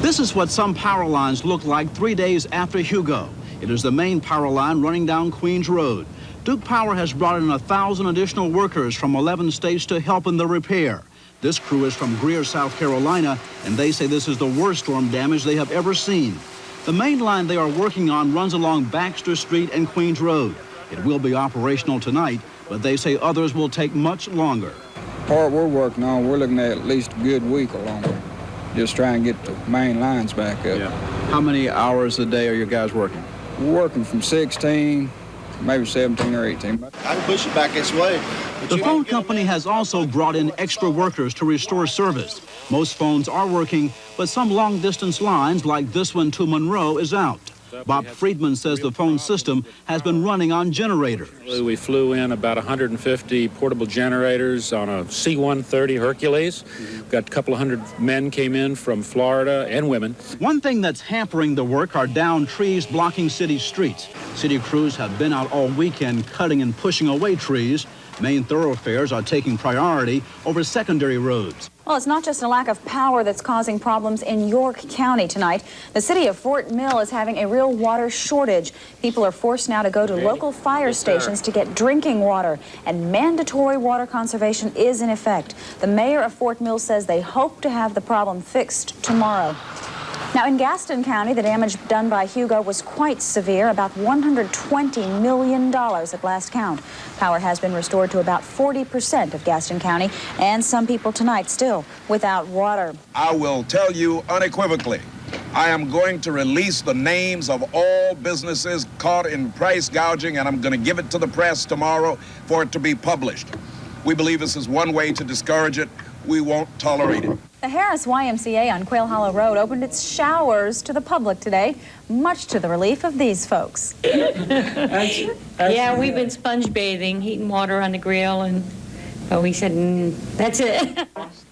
This is what some power lines look like 3 days after Hugo. It is the main power line running down Queens Road. Duke Power has brought in 1,000 additional workers from 11 states to help in the repair. This crew is from Greer, South Carolina, and they say this is the worst storm damage they have ever seen. The main line they are working on runs along Baxter Street and Queens Road. It will be operational tonight, but they say others will take much longer. Part we're working on, we're looking at least a good week or longer. Just try and get the main lines back up. Yeah. How many hours a day are you guys working? We're working from 16, maybe 17 or 18. I can push it back this way. The phone company has also brought in extra workers to restore service. Most phones are working, but some long-distance lines, like this one to Monroe, is out. Bob Friedman says the phone system has been running on generators. We flew in about 150 portable generators on a C-130 Hercules. We've got a couple of hundred men came in from Florida and women. One thing that's hampering the work are downed trees blocking city streets. City crews have been out all weekend cutting and pushing away trees. Main thoroughfares are taking priority over secondary roads. Well, it's not just a lack of power that's causing problems in York County tonight. The city of Fort Mill is having a real water shortage. People are forced now to go to local fire stations to get drinking water, and mandatory water conservation is in effect. The mayor of Fort Mill says they hope to have the problem fixed tomorrow. Now, in Gaston County, the damage done by Hugo was quite severe, about $120 million at last count. Power has been restored to about 40% of Gaston County, and some people tonight still without water. I will tell you unequivocally, I am going to release the names of all businesses caught in price gouging, and I'm going to give it to the press tomorrow for it to be published. We believe this is one way to discourage it. We won't tolerate it. The Harris YMCA on Quail Hollow Road opened its showers to the public today, much to the relief of these folks. Yeah, we've been sponge bathing, heating water on the grill, and we said, that's it.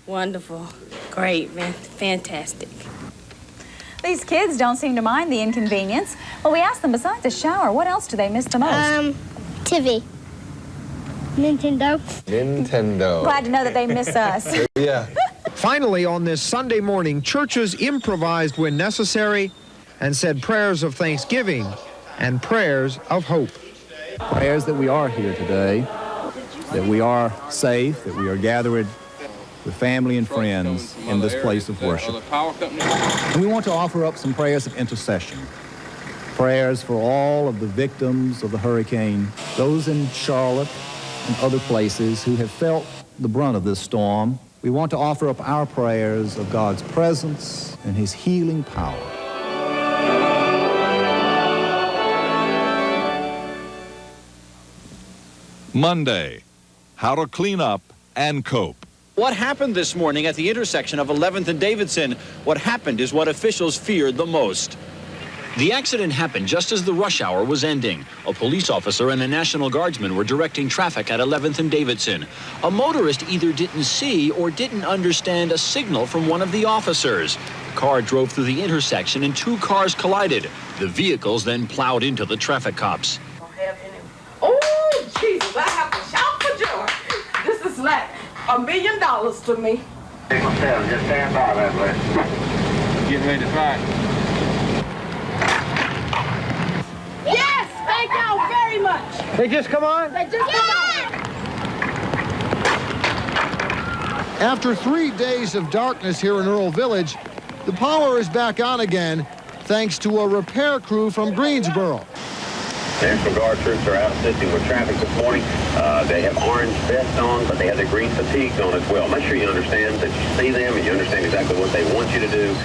Wonderful. Great, man. Fantastic. These kids don't seem to mind the inconvenience. Well, we asked them, besides a shower, what else do they miss the most? TV. Nintendo. Glad to know that they miss us. Yeah. Finally, on this Sunday morning, churches improvised when necessary and said prayers of thanksgiving and prayers of hope. Prayers that we are here today, that we are safe, that we are gathered with family and friends in this place of worship. And we want to offer up some prayers of intercession. Prayers for all of the victims of the hurricane, those in Charlotte and other places who have felt the brunt of this storm. We want to offer up our prayers of God's presence and His healing power. Monday, how to clean up and cope. What happened this morning at the intersection of 11th and Davidson? What happened is what officials feared the most. The accident happened just as the rush hour was ending. A police officer and a National Guardsman were directing traffic at 11th and Davidson. A motorist either didn't see or didn't understand a signal from one of the officers. The car drove through the intersection and 2 cars collided. The vehicles then plowed into the traffic cops. Oh, Jesus, I have to shout for joy. This is like $1 million to me. Just stand by that way. Getting ready to fight. Yes, thank y'all very much. They just come on? They just come on. After 3 days of darkness here in Earl Village, the power is back on again thanks to a repair crew from Greensboro. National Guard troops are out assisting with traffic this morning. They have orange vests on, but they have their green fatigues on as well. Make sure you understand that you see them and you understand exactly what they want you to do.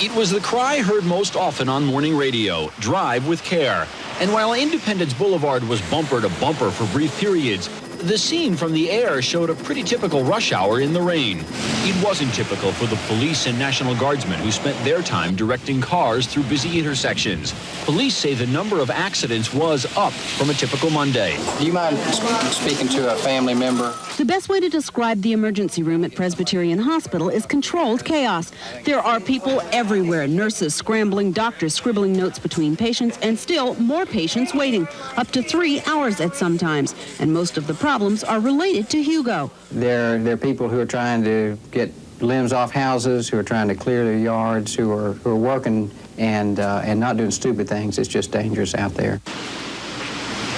It was the cry heard most often on morning radio, drive with care. And while Independence Boulevard was bumper to bumper for brief periods, the scene from the air showed a pretty typical rush hour in the rain. It wasn't typical for the police and National Guardsmen who spent their time directing cars through busy intersections. Police say the number of accidents was up from a typical Monday. Do you mind speaking to a family member? The best way to describe the emergency room at Presbyterian Hospital is controlled chaos. There are people everywhere, nurses scrambling, doctors scribbling notes between patients, and still more patients waiting, up to 3 hours at some times. And most of the problems are related to Hugo. There are people who are trying to get limbs off houses, who are trying to clear their yards, who are working and not doing stupid things. It's just dangerous out there.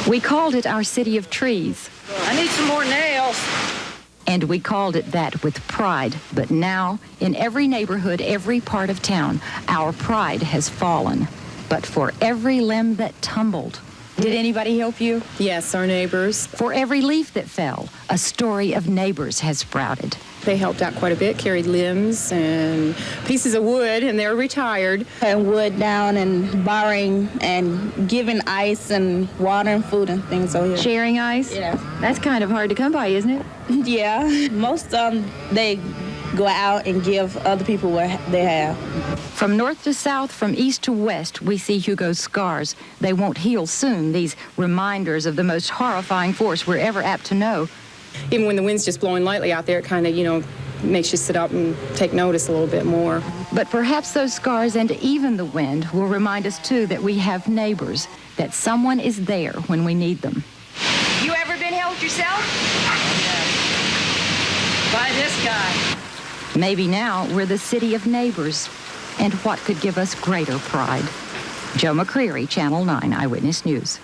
We called it our city of trees. I need some more nails. And we called it that with pride. But now, in every neighborhood, every part of town, our pride has fallen. But for every limb that tumbled, did anybody help you? Yes, our neighbors. For every leaf that fell, a story of neighbors has sprouted. They helped out quite a bit, carried limbs and pieces of wood, and they're retired. And wood down and borrowing and giving ice and water and food and things. So yeah. Sharing ice? Yeah. That's kind of hard to come by, isn't it? Yeah. Most of them, they go out and give other people what they have. From north to south, from east to west, we see Hugo's scars. They won't heal soon, these reminders of the most horrifying force we're ever apt to know. Even when the wind's just blowing lightly out there, it kind of, makes you sit up and take notice a little bit more. But perhaps those scars and even the wind will remind us, too, that we have neighbors, that someone is there when we need them. You ever been helped yourself? Yes. By this guy. Maybe now we're the city of neighbors. And what could give us greater pride? Joe McCreary, Channel 9 Eyewitness News.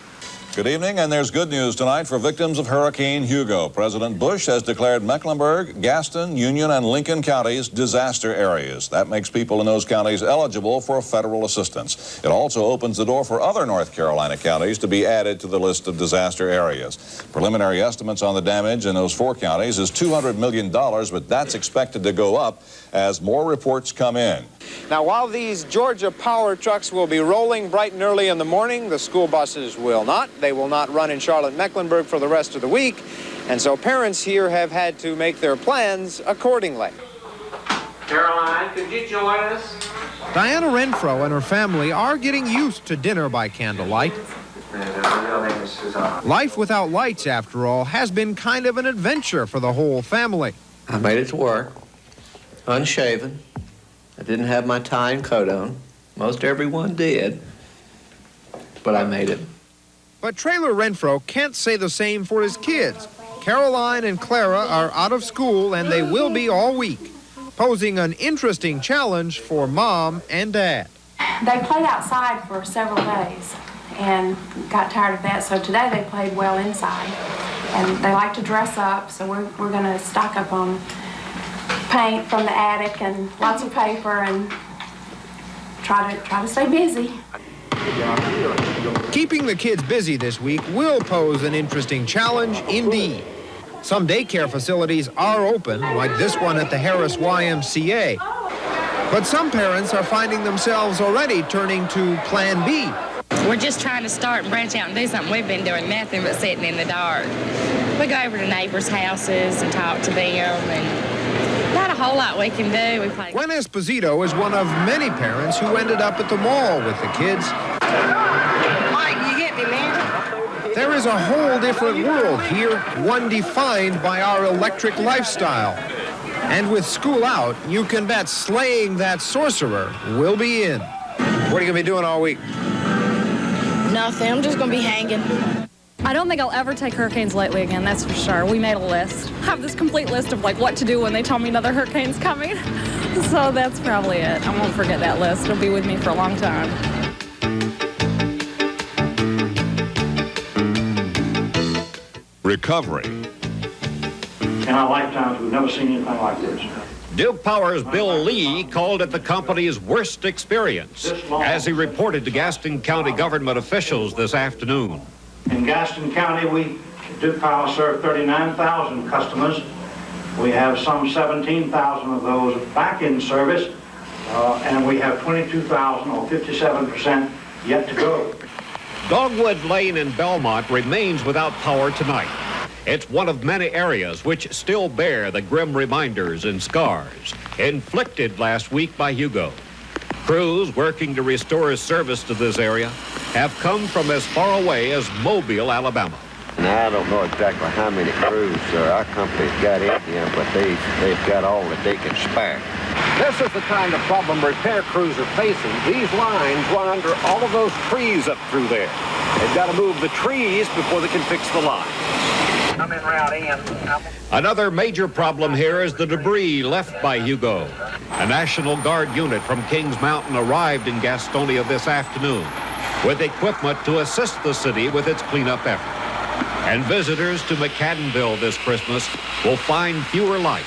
Good evening, and there's good news tonight for victims of Hurricane Hugo. President Bush has declared Mecklenburg, Gaston, Union, and Lincoln counties disaster areas. That makes people in those counties eligible for federal assistance. It also opens the door for other North Carolina counties to be added to the list of disaster areas. Preliminary estimates on the damage in those 4 counties is $200 million, but that's expected to go up as more reports come in. Now, while these Georgia Power trucks will be rolling bright and early in the morning, the school buses will not. They will not run in Charlotte-Mecklenburg for the rest of the week, and so parents here have had to make their plans accordingly. Caroline, could you join us? Diana Renfro and her family are getting used to dinner by candlelight. Life without lights, after all, has been kind of an adventure for the whole family. I made it to work, unshaven. I didn't have my tie and coat on. Most everyone did, but I made it. But Trailer Renfro can't say the same for his kids. Caroline and Clara are out of school, and they will be all week, posing an interesting challenge for Mom and Dad. They played outside for several days and got tired of that, so today they played well inside. And they like to dress up, so we're going to stock up on paint from the attic and lots of paper and try to stay busy. Keeping the kids busy this week will pose an interesting challenge indeed. Some daycare facilities are open, like this one at the Harris YMCA. But some parents are finding themselves already turning to Plan B. We're just trying to start and branch out and do something. We've been doing nothing but sitting in the dark. We go over to neighbors' houses and talk to them, and not a whole lot we can do. We play. Gwen Esposito is one of many parents who ended up at the mall with the kids. Mike, you get me, man? There is a whole different world here, one defined by our electric lifestyle. And with school out, you can bet slaying that sorcerer will be in. What are you going to be doing all week? Nothing. I'm just going to be hanging. I don't think I'll ever take hurricanes lightly again, that's for sure. We made a list. I have this complete list of what to do when they tell me another hurricane's coming. So that's probably it. I won't forget that list. It'll be with me for a long time. Recovery. In our lifetimes, we've never seen anything like this. Duke Power's Bill Lee called it the company's worst experience as he reported to Gaston County government officials this afternoon. In Gaston County, we Duke Power serve 39,000 customers. We have some 17,000 of those back in service, and we have 22,000 or 57% yet to go. Dogwood Lane in Belmont remains without power tonight. It's one of many areas which still bear the grim reminders and scars inflicted last week by Hugo. Crews working to restore service to this area have come from as far away as Mobile, Alabama. Now, I don't know exactly how many crews our company's got in here, but they've got all that they can spare. This is the kind of problem repair crews are facing. These lines run under all of those trees up through there. They've got to move the trees before they can fix the line. Come in, Route N. Another major problem here is the debris left by Hugo. A National Guard unit from Kings Mountain arrived in Gastonia this afternoon with equipment to assist the city with its cleanup effort. And visitors to McCaddenville this Christmas will find fewer lights.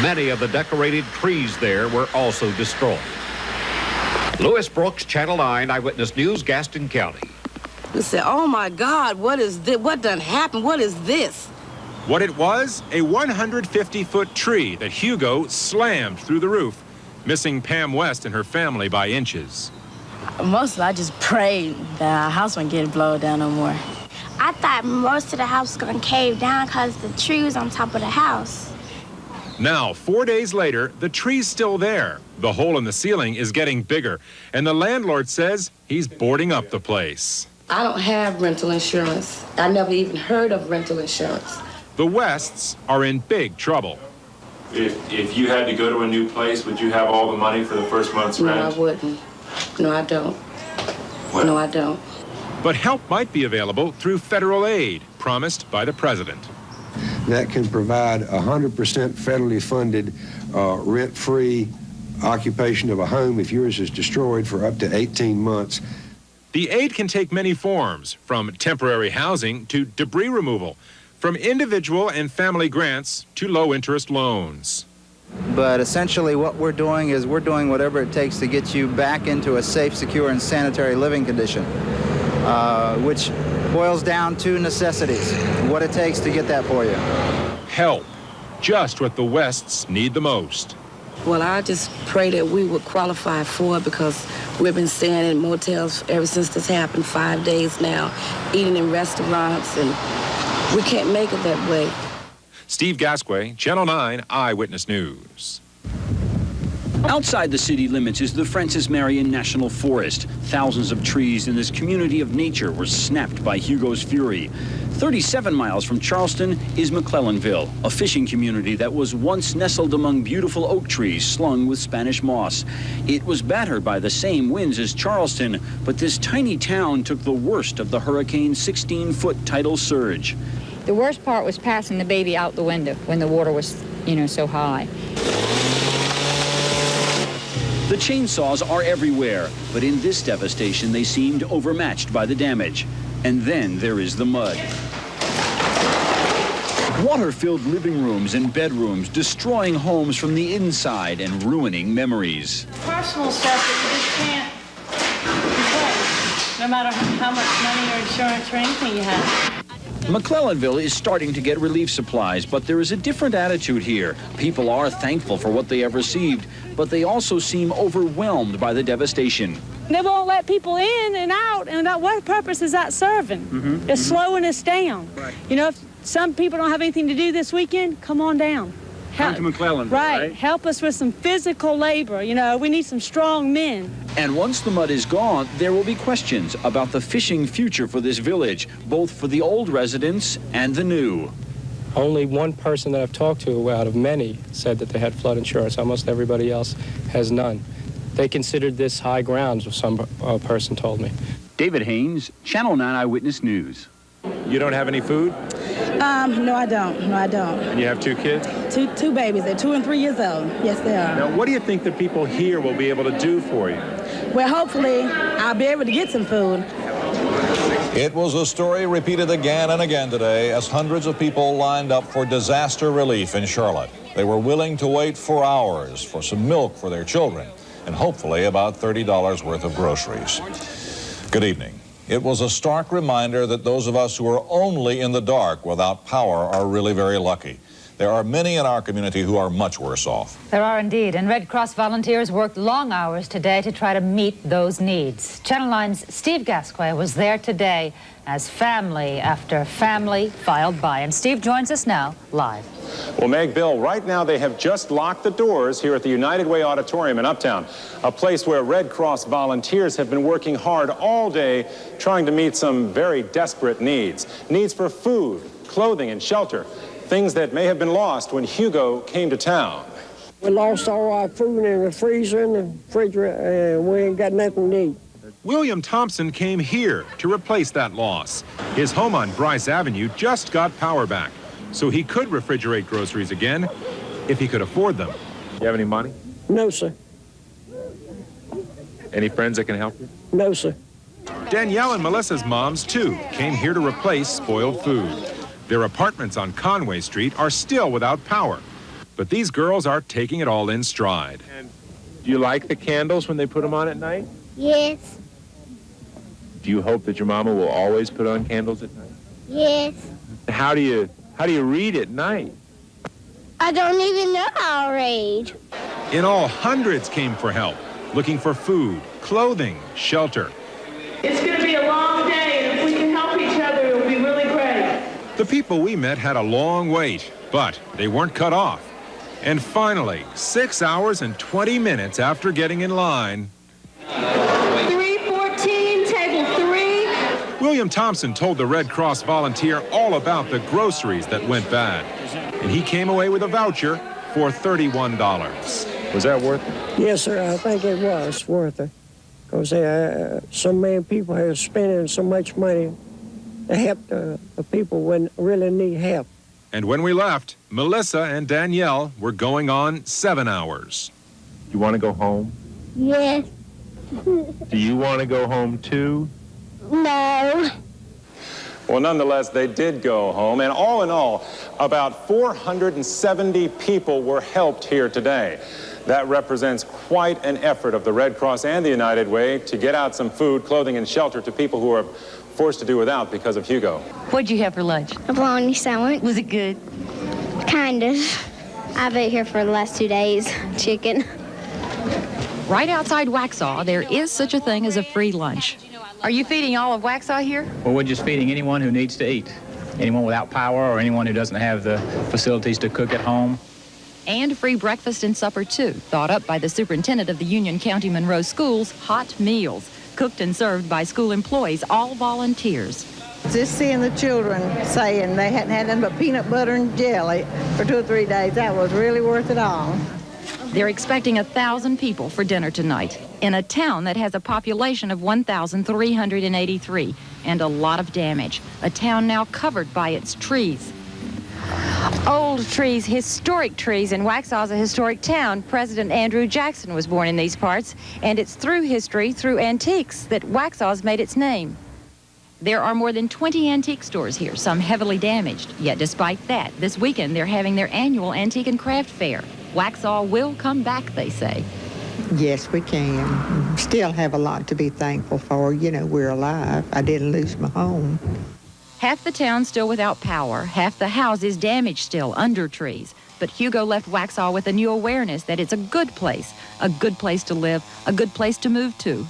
Many of the decorated trees there were also destroyed. Louis Brooks, Channel 9 Eyewitness News, Gaston County. We said, oh my God, what is this? What done happened? What is this? What it was, a 150-foot tree that Hugo slammed through the roof, missing Pam West and her family by inches. Mostly, I just prayed that our house wouldn't get blown down no more. I thought most of the house was going to cave down because the tree was on top of the house. Now, 4 days later, the tree's still there. The hole in the ceiling is getting bigger, and the landlord says he's boarding up the place. I don't have rental insurance. I never even heard of rental insurance. The Wests are in big trouble. If you had to go to a new place, would you have all the money for the first month's rent? No, I wouldn't. No, I don't. Well, no, I don't. But help might be available through federal aid promised by the president. That can provide 100% federally funded rent-free occupation of a home if yours is destroyed for up to 18 months. The aid can take many forms, from temporary housing to debris removal, from individual and family grants to low-interest loans. But essentially what we're doing is we're doing whatever it takes to get you back into a safe, secure, and sanitary living condition, which boils down to necessities, what it takes to get that for you. Help, just what the Wests need the most. Well, I just pray that we would qualify for it because we've been staying in motels ever since this happened, 5 days now, eating in restaurants, and we can't make it that way. Steve Gasquet, Channel 9 Eyewitness News. Outside the city limits is the Francis Marion National Forest. Thousands of trees in this community of nature were snapped by Hugo's fury. 37 miles from Charleston is McClellanville, a fishing community that was once nestled among beautiful oak trees slung with Spanish moss. It was battered by the same winds as Charleston, but this tiny town took the worst of the hurricane's 16-foot tidal surge. The worst part was passing the baby out the window when the water was, so high. The chainsaws are everywhere, but in this devastation they seemed overmatched by the damage. And then there is the mud. Water-filled living rooms and bedrooms, destroying homes from the inside and ruining memories. Personal stuff that you just can't replace, no matter how much money or insurance or anything you have. McClellanville is starting to get relief supplies, but there is a different attitude here. People are thankful for what they have received, but they also seem overwhelmed by the devastation. They won't let people in and out, and what purpose is that serving? It's slowing us down. Right. If some people don't have anything to do this weekend, come on down. Come to McClellanville, right? Help us with some physical labor. We need some strong men. And once the mud is gone, there will be questions about the fishing future for this village, both for the old residents and the new. Only one person that I've talked to out of many said that they had flood insurance. Almost everybody else has none. They considered this high ground, some person told me. David Haynes, Channel 9 Eyewitness News. You don't have any food? No, I don't. No, I don't. And you have 2 kids? Two babies. They're 2 and 3 years old. Yes, they are. Now, what do you think the people here will be able to do for you? Well, hopefully, I'll be able to get some food. It was a story repeated again and again today as hundreds of people lined up for disaster relief in Charlotte. They were willing to wait for hours for some milk for their children and hopefully about $30 worth of groceries. Good evening. It was a stark reminder that those of us who are only in the dark without power are really very lucky. There are many in our community who are much worse off. There are indeed, and Red Cross volunteers worked long hours today to try to meet those needs. Channel 9's Steve Gasquet was there today as family after family filed by. And Steve joins us now live. Well, Meg, Bill, right now they have just locked the doors here at the United Way Auditorium in Uptown, a place where Red Cross volunteers have been working hard all day trying to meet some very desperate needs. Needs for food, clothing, and shelter. Things that may have been lost when Hugo came to town. We lost all our food in the freezer and the refrigerator, and we ain't got nothing to eat. William Thompson came here to replace that loss. His home on Bryce Avenue just got power back, so he could refrigerate groceries again if he could afford them. You have any money? No, sir. Any friends that can help you? No, sir. Danielle and Melissa's moms, too, came here to replace spoiled food. Their apartments on Conway Street are still without power, but these girls are taking it all in stride. And do you like the candles when they put them on at night? Yes. Do you hope that your mama will always put on candles at night? Yes. How do you read at night? I don't even know how to read. In all, hundreds came for help, looking for food, clothing, shelter. It's going to be a long day, and if we can help each other, it'll be really great. The people we met had a long wait, but they weren't cut off. And finally, 6 hours and 20 minutes after getting in line, 314, table 3. William Thompson told the Red Cross volunteer all about the groceries that went bad. And he came away with a voucher for $31. Was that worth it? Yes, sir, I think it was worth it. Because so many people are spending so much money to help the people when really need help. And when we left, Melissa and Danielle were going on 7 hours. You want to go home? Yes. Do you want to go home too? No. Well, nonetheless, they did go home, and all in all, about 470 people were helped here today. That represents quite an effort of the Red Cross and the United Way to get out some food, clothing, and shelter to people who are forced to do without because of Hugo. What'd you have for lunch? A bologna sandwich. Was it good? Kind of. I've been here for the last 2 days. Chicken. Right outside Waxhaw, there is such a thing as a free lunch. Are you feeding all of Waxhaw here? Well, we're just feeding anyone who needs to eat. Anyone without power or anyone who doesn't have the facilities to cook at home. And free breakfast and supper, too, thought up by the superintendent of the Union County Monroe Schools, hot meals, cooked and served by school employees, all volunteers. Just seeing the children saying they hadn't had nothing but peanut butter and jelly for 2 or 3 days, that was really worth it all. They're expecting 1,000 people for dinner tonight in a town that has a population of 1,383 and a lot of damage. A town now covered by its trees. Old trees, historic trees, and Waxhaw's a historic town. President Andrew Jackson was born in these parts, and it's through history, through antiques, that Waxhaw's made its name. There are more than 20 antique stores here, some heavily damaged. Yet despite that, this weekend they're having their annual antique and craft fair. Waxhaw will come back, they say. Yes, we can. Still have a lot to be thankful for. You know, we're alive. I didn't lose my home. Half the town still without power, half the houses damaged still under trees. But Hugo left Waxhaw with a new awareness that it's a good place to live, a good place to move to.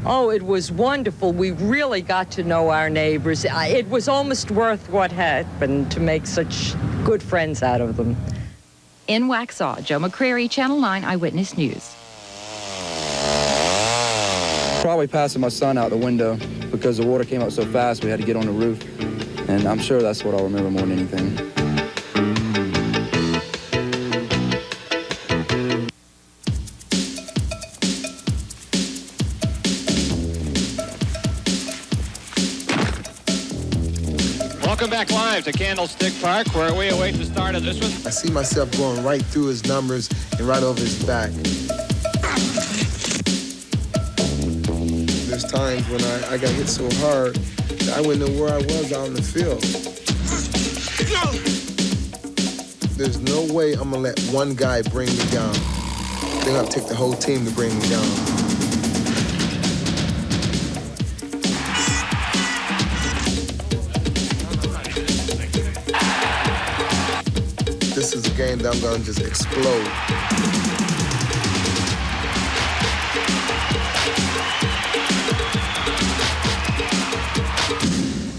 Oh, it was wonderful. We really got to know our neighbors. It was almost worth what happened to make such good friends out of them. In Waxhaw, Joe McCrary, Channel 9 Eyewitness News. Probably passing my son out the window because the water came up so fast we had to get on the roof. And I'm sure that's what I'll remember more than anything. Welcome back live to Candlestick Park, where we await the start of this one. I see myself going right through his numbers and right over his back. There's times when I got hit so hard that I wouldn't know where I was out in the field. There's no way I'm gonna let one guy bring me down. They're gonna take the whole team to bring me down. this is a game that I'm going to just explode.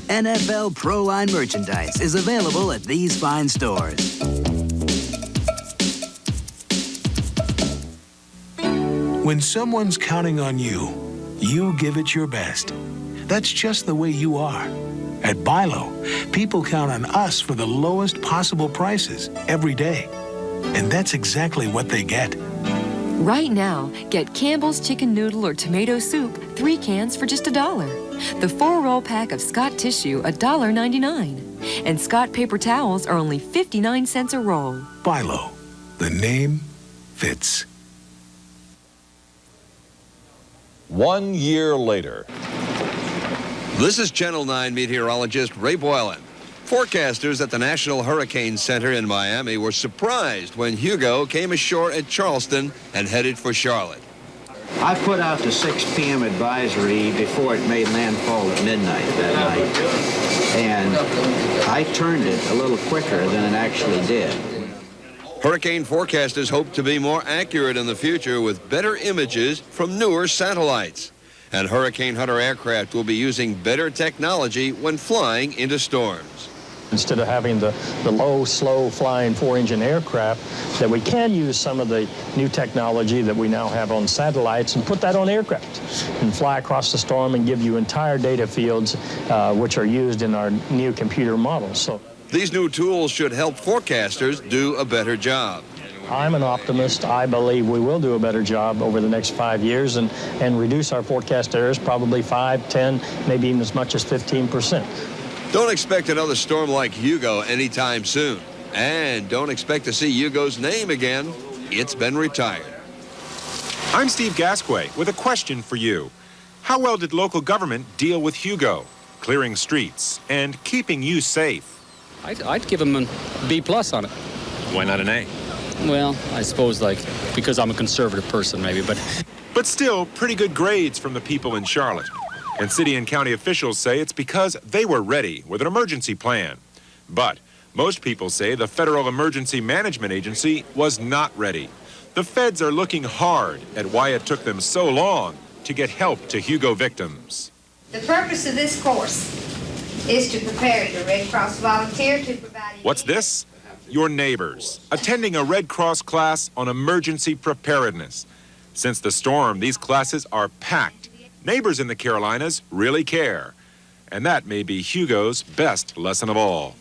NFL Pro Line merchandise is available at these fine stores. When someone's counting on you, you give it your best. That's just the way you are. At Bilo, people count on us for the lowest possible prices every day. And that's exactly what they get. Right now, get Campbell's chicken noodle or tomato soup, 3 cans for just $1. The 4-roll pack of Scott tissue, $1.99. And Scott paper towels are only 59 cents a roll. Bilo, the name fits. 1 year later. This is Channel 9 meteorologist Ray Boylan. Forecasters at the National Hurricane Center in Miami were surprised when Hugo came ashore at Charleston and headed for Charlotte. I put out the 6 p.m. advisory before it made landfall at midnight that night. And I turned it a little quicker than it actually did. Hurricane forecasters hope to be more accurate in the future with better images from newer satellites. And Hurricane Hunter aircraft will be using better technology when flying into storms. Instead of having the low, slow flying 4-engine aircraft, that we can use some of the new technology that we now have on satellites and put that on aircraft and fly across the storm and give you entire data fields which are used in our new computer models. So these new tools should help forecasters do a better job. I'm an optimist. I believe we will do a better job over the next 5 years and reduce our forecast errors probably 5, 10, maybe even as much as 15%. Don't expect another storm like Hugo anytime soon. And don't expect to see Hugo's name again. It's been retired. I'm Steve Gasquet with a question for you. How well did local government deal with Hugo, clearing streets and keeping you safe? I'd give him a B+ on it. Why not an A? Well, I suppose, because I'm a conservative person, maybe, But still, pretty good grades from the people in Charlotte. And city and county officials say it's because they were ready with an emergency plan. But most people say the Federal Emergency Management Agency was not ready. The feds are looking hard at why it took them so long to get help to Hugo victims. The purpose of this course is to prepare your Red Cross volunteer to provide... What's this? Your neighbors, attending a Red Cross class on emergency preparedness. Since the storm, these classes are packed. Neighbors in the Carolinas really care. And that may be Hugo's best lesson of all.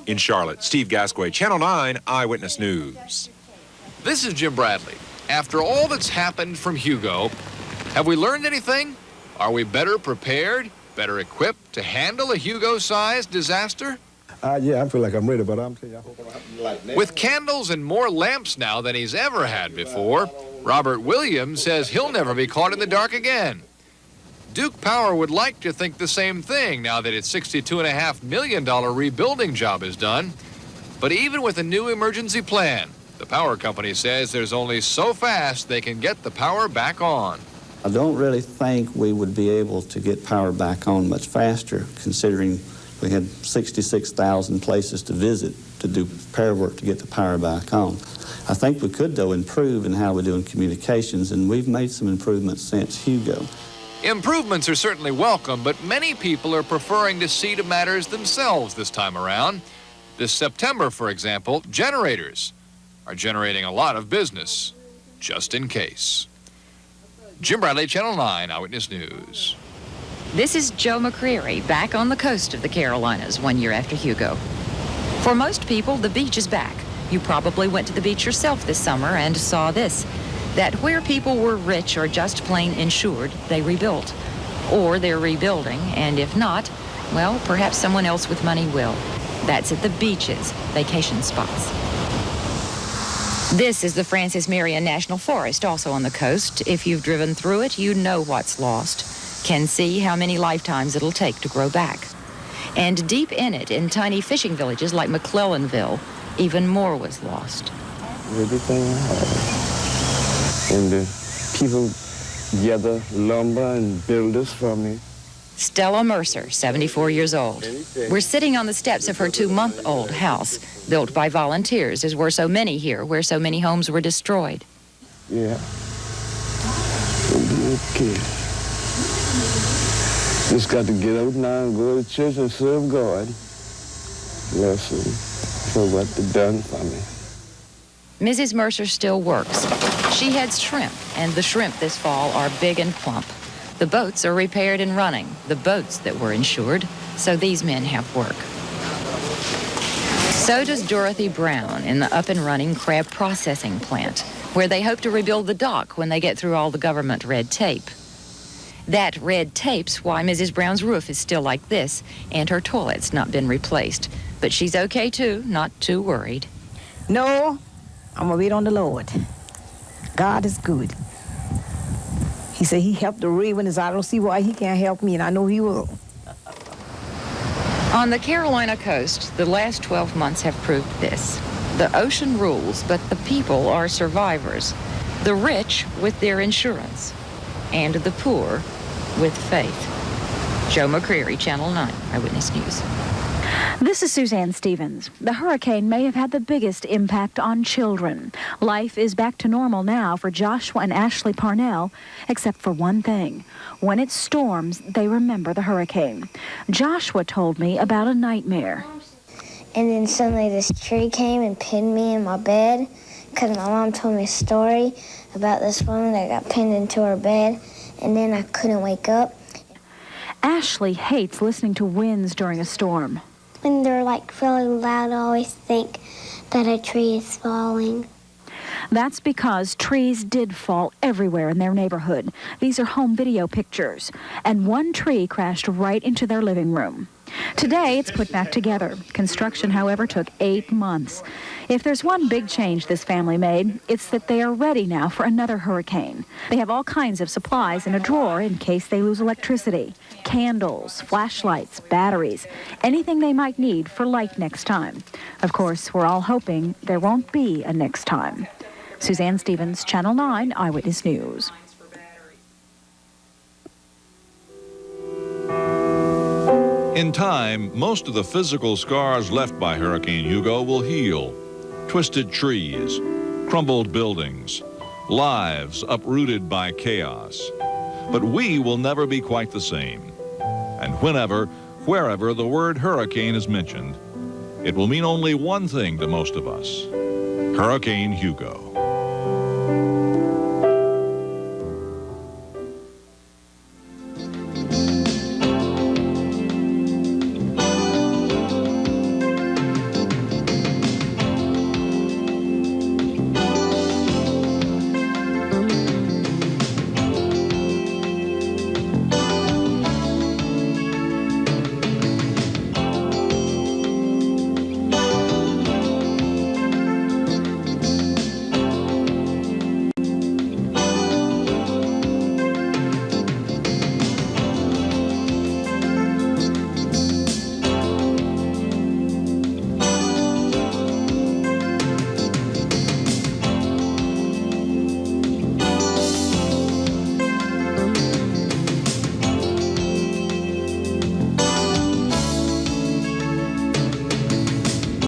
In Charlotte, Steve Gasquet, Channel 9 Eyewitness News. This is Jim Bradley. After all that's happened from Hugo, have we learned anything? Are we better prepared, better equipped to handle a Hugo-sized disaster? Yeah, I feel like I'm ready, but I'm telling you, With candles and more lamps now than he's ever had before, Robert Williams says he'll never be caught in the dark again. Duke Power would like to think the same thing now that its $62.5 million rebuilding job is done. But even with a new emergency plan, the power company says there's only so fast they can get the power back on. I don't really think we would be able to get power back on much faster, considering we had 66,000 places to visit to do repair work to get the power back on. I think we could, though, improve in how we're doing communications, and we've made some improvements since Hugo. Improvements are certainly welcome, but many people are preferring to see to matters themselves this time around. This September, for example, generators are generating a lot of business, just in case. Jim Bradley, Channel 9 Eyewitness News. This is Joe McCreary, back on the coast of the Carolinas 1 year after Hugo. For most people, the beach is back. You probably went to the beach yourself this summer and saw this, that where people were rich or just plain insured, they rebuilt. Or they're rebuilding, and if not, well, perhaps someone else with money will. That's at the beaches, vacation spots. This is the Francis Marion National Forest, also on the coast. If you've driven through it, you know what's lost. Can see how many lifetimes it'll take to grow back. And deep in it, in tiny fishing villages like McClellanville, even more was lost. everything I had. And the people gather lumber and build this for me. Stella Mercer, 74 years old. We're sitting on the steps of her 2-month-old house, built by volunteers, as were so many here, where so many homes were destroyed. Yeah. Okay. Just got to get up now and go to church and serve God. Bless Him for what they've done for me. Mrs. Mercer still works. She heads shrimp, and the shrimp this fall are big and plump. The boats are repaired and running, the boats that were insured, so these men have work. So does Dorothy Brown in the up-and-running crab processing plant, where they hope to rebuild the dock when they get through all the government red tape. That red tape's why Mrs. Brown's roof is still like this, and her toilet's not been replaced. But she's okay, too, not too worried. No, I'm going to wait on the Lord. God is good. He said he helped the Ravens. I don't see why he can't help me, and I know he will. On the Carolina coast, the last 12 months have proved this. The ocean rules, but the people are survivors. The rich with their insurance, and the poor with faith. Joe McCreary, Channel 9 Eyewitness News. This is Suzanne Stevens. The hurricane may have had the biggest impact on children. Life is back to normal now for Joshua and Ashley Parnell, except for one thing. When it storms, they remember the hurricane. Joshua told me about a nightmare. And then suddenly this tree came and pinned me in my bed because my mom told me a story about this woman that got pinned into her bed, and then I couldn't wake up. Ashley hates listening to winds during a storm. When they're like really loud, I always think that a tree is falling. That's because trees did fall everywhere in their neighborhood. These are home video pictures. And one tree crashed right into their living room. Today, it's put back together. Construction, however, took 8 months. If there's one big change this family made, it's that they are ready now for another hurricane. They have all kinds of supplies in a drawer in case they lose electricity. Candles, flashlights, batteries, anything they might need for light next time. Of course, we're all hoping there won't be a next time. Suzanne Stevens, Channel 9 Eyewitness News. In time, most of the physical scars left by Hurricane Hugo will heal. Twisted trees, crumbled buildings, lives uprooted by chaos. But we will never be quite the same. And wherever the word hurricane is mentioned, it will mean only one thing to most of us: Hurricane Hugo.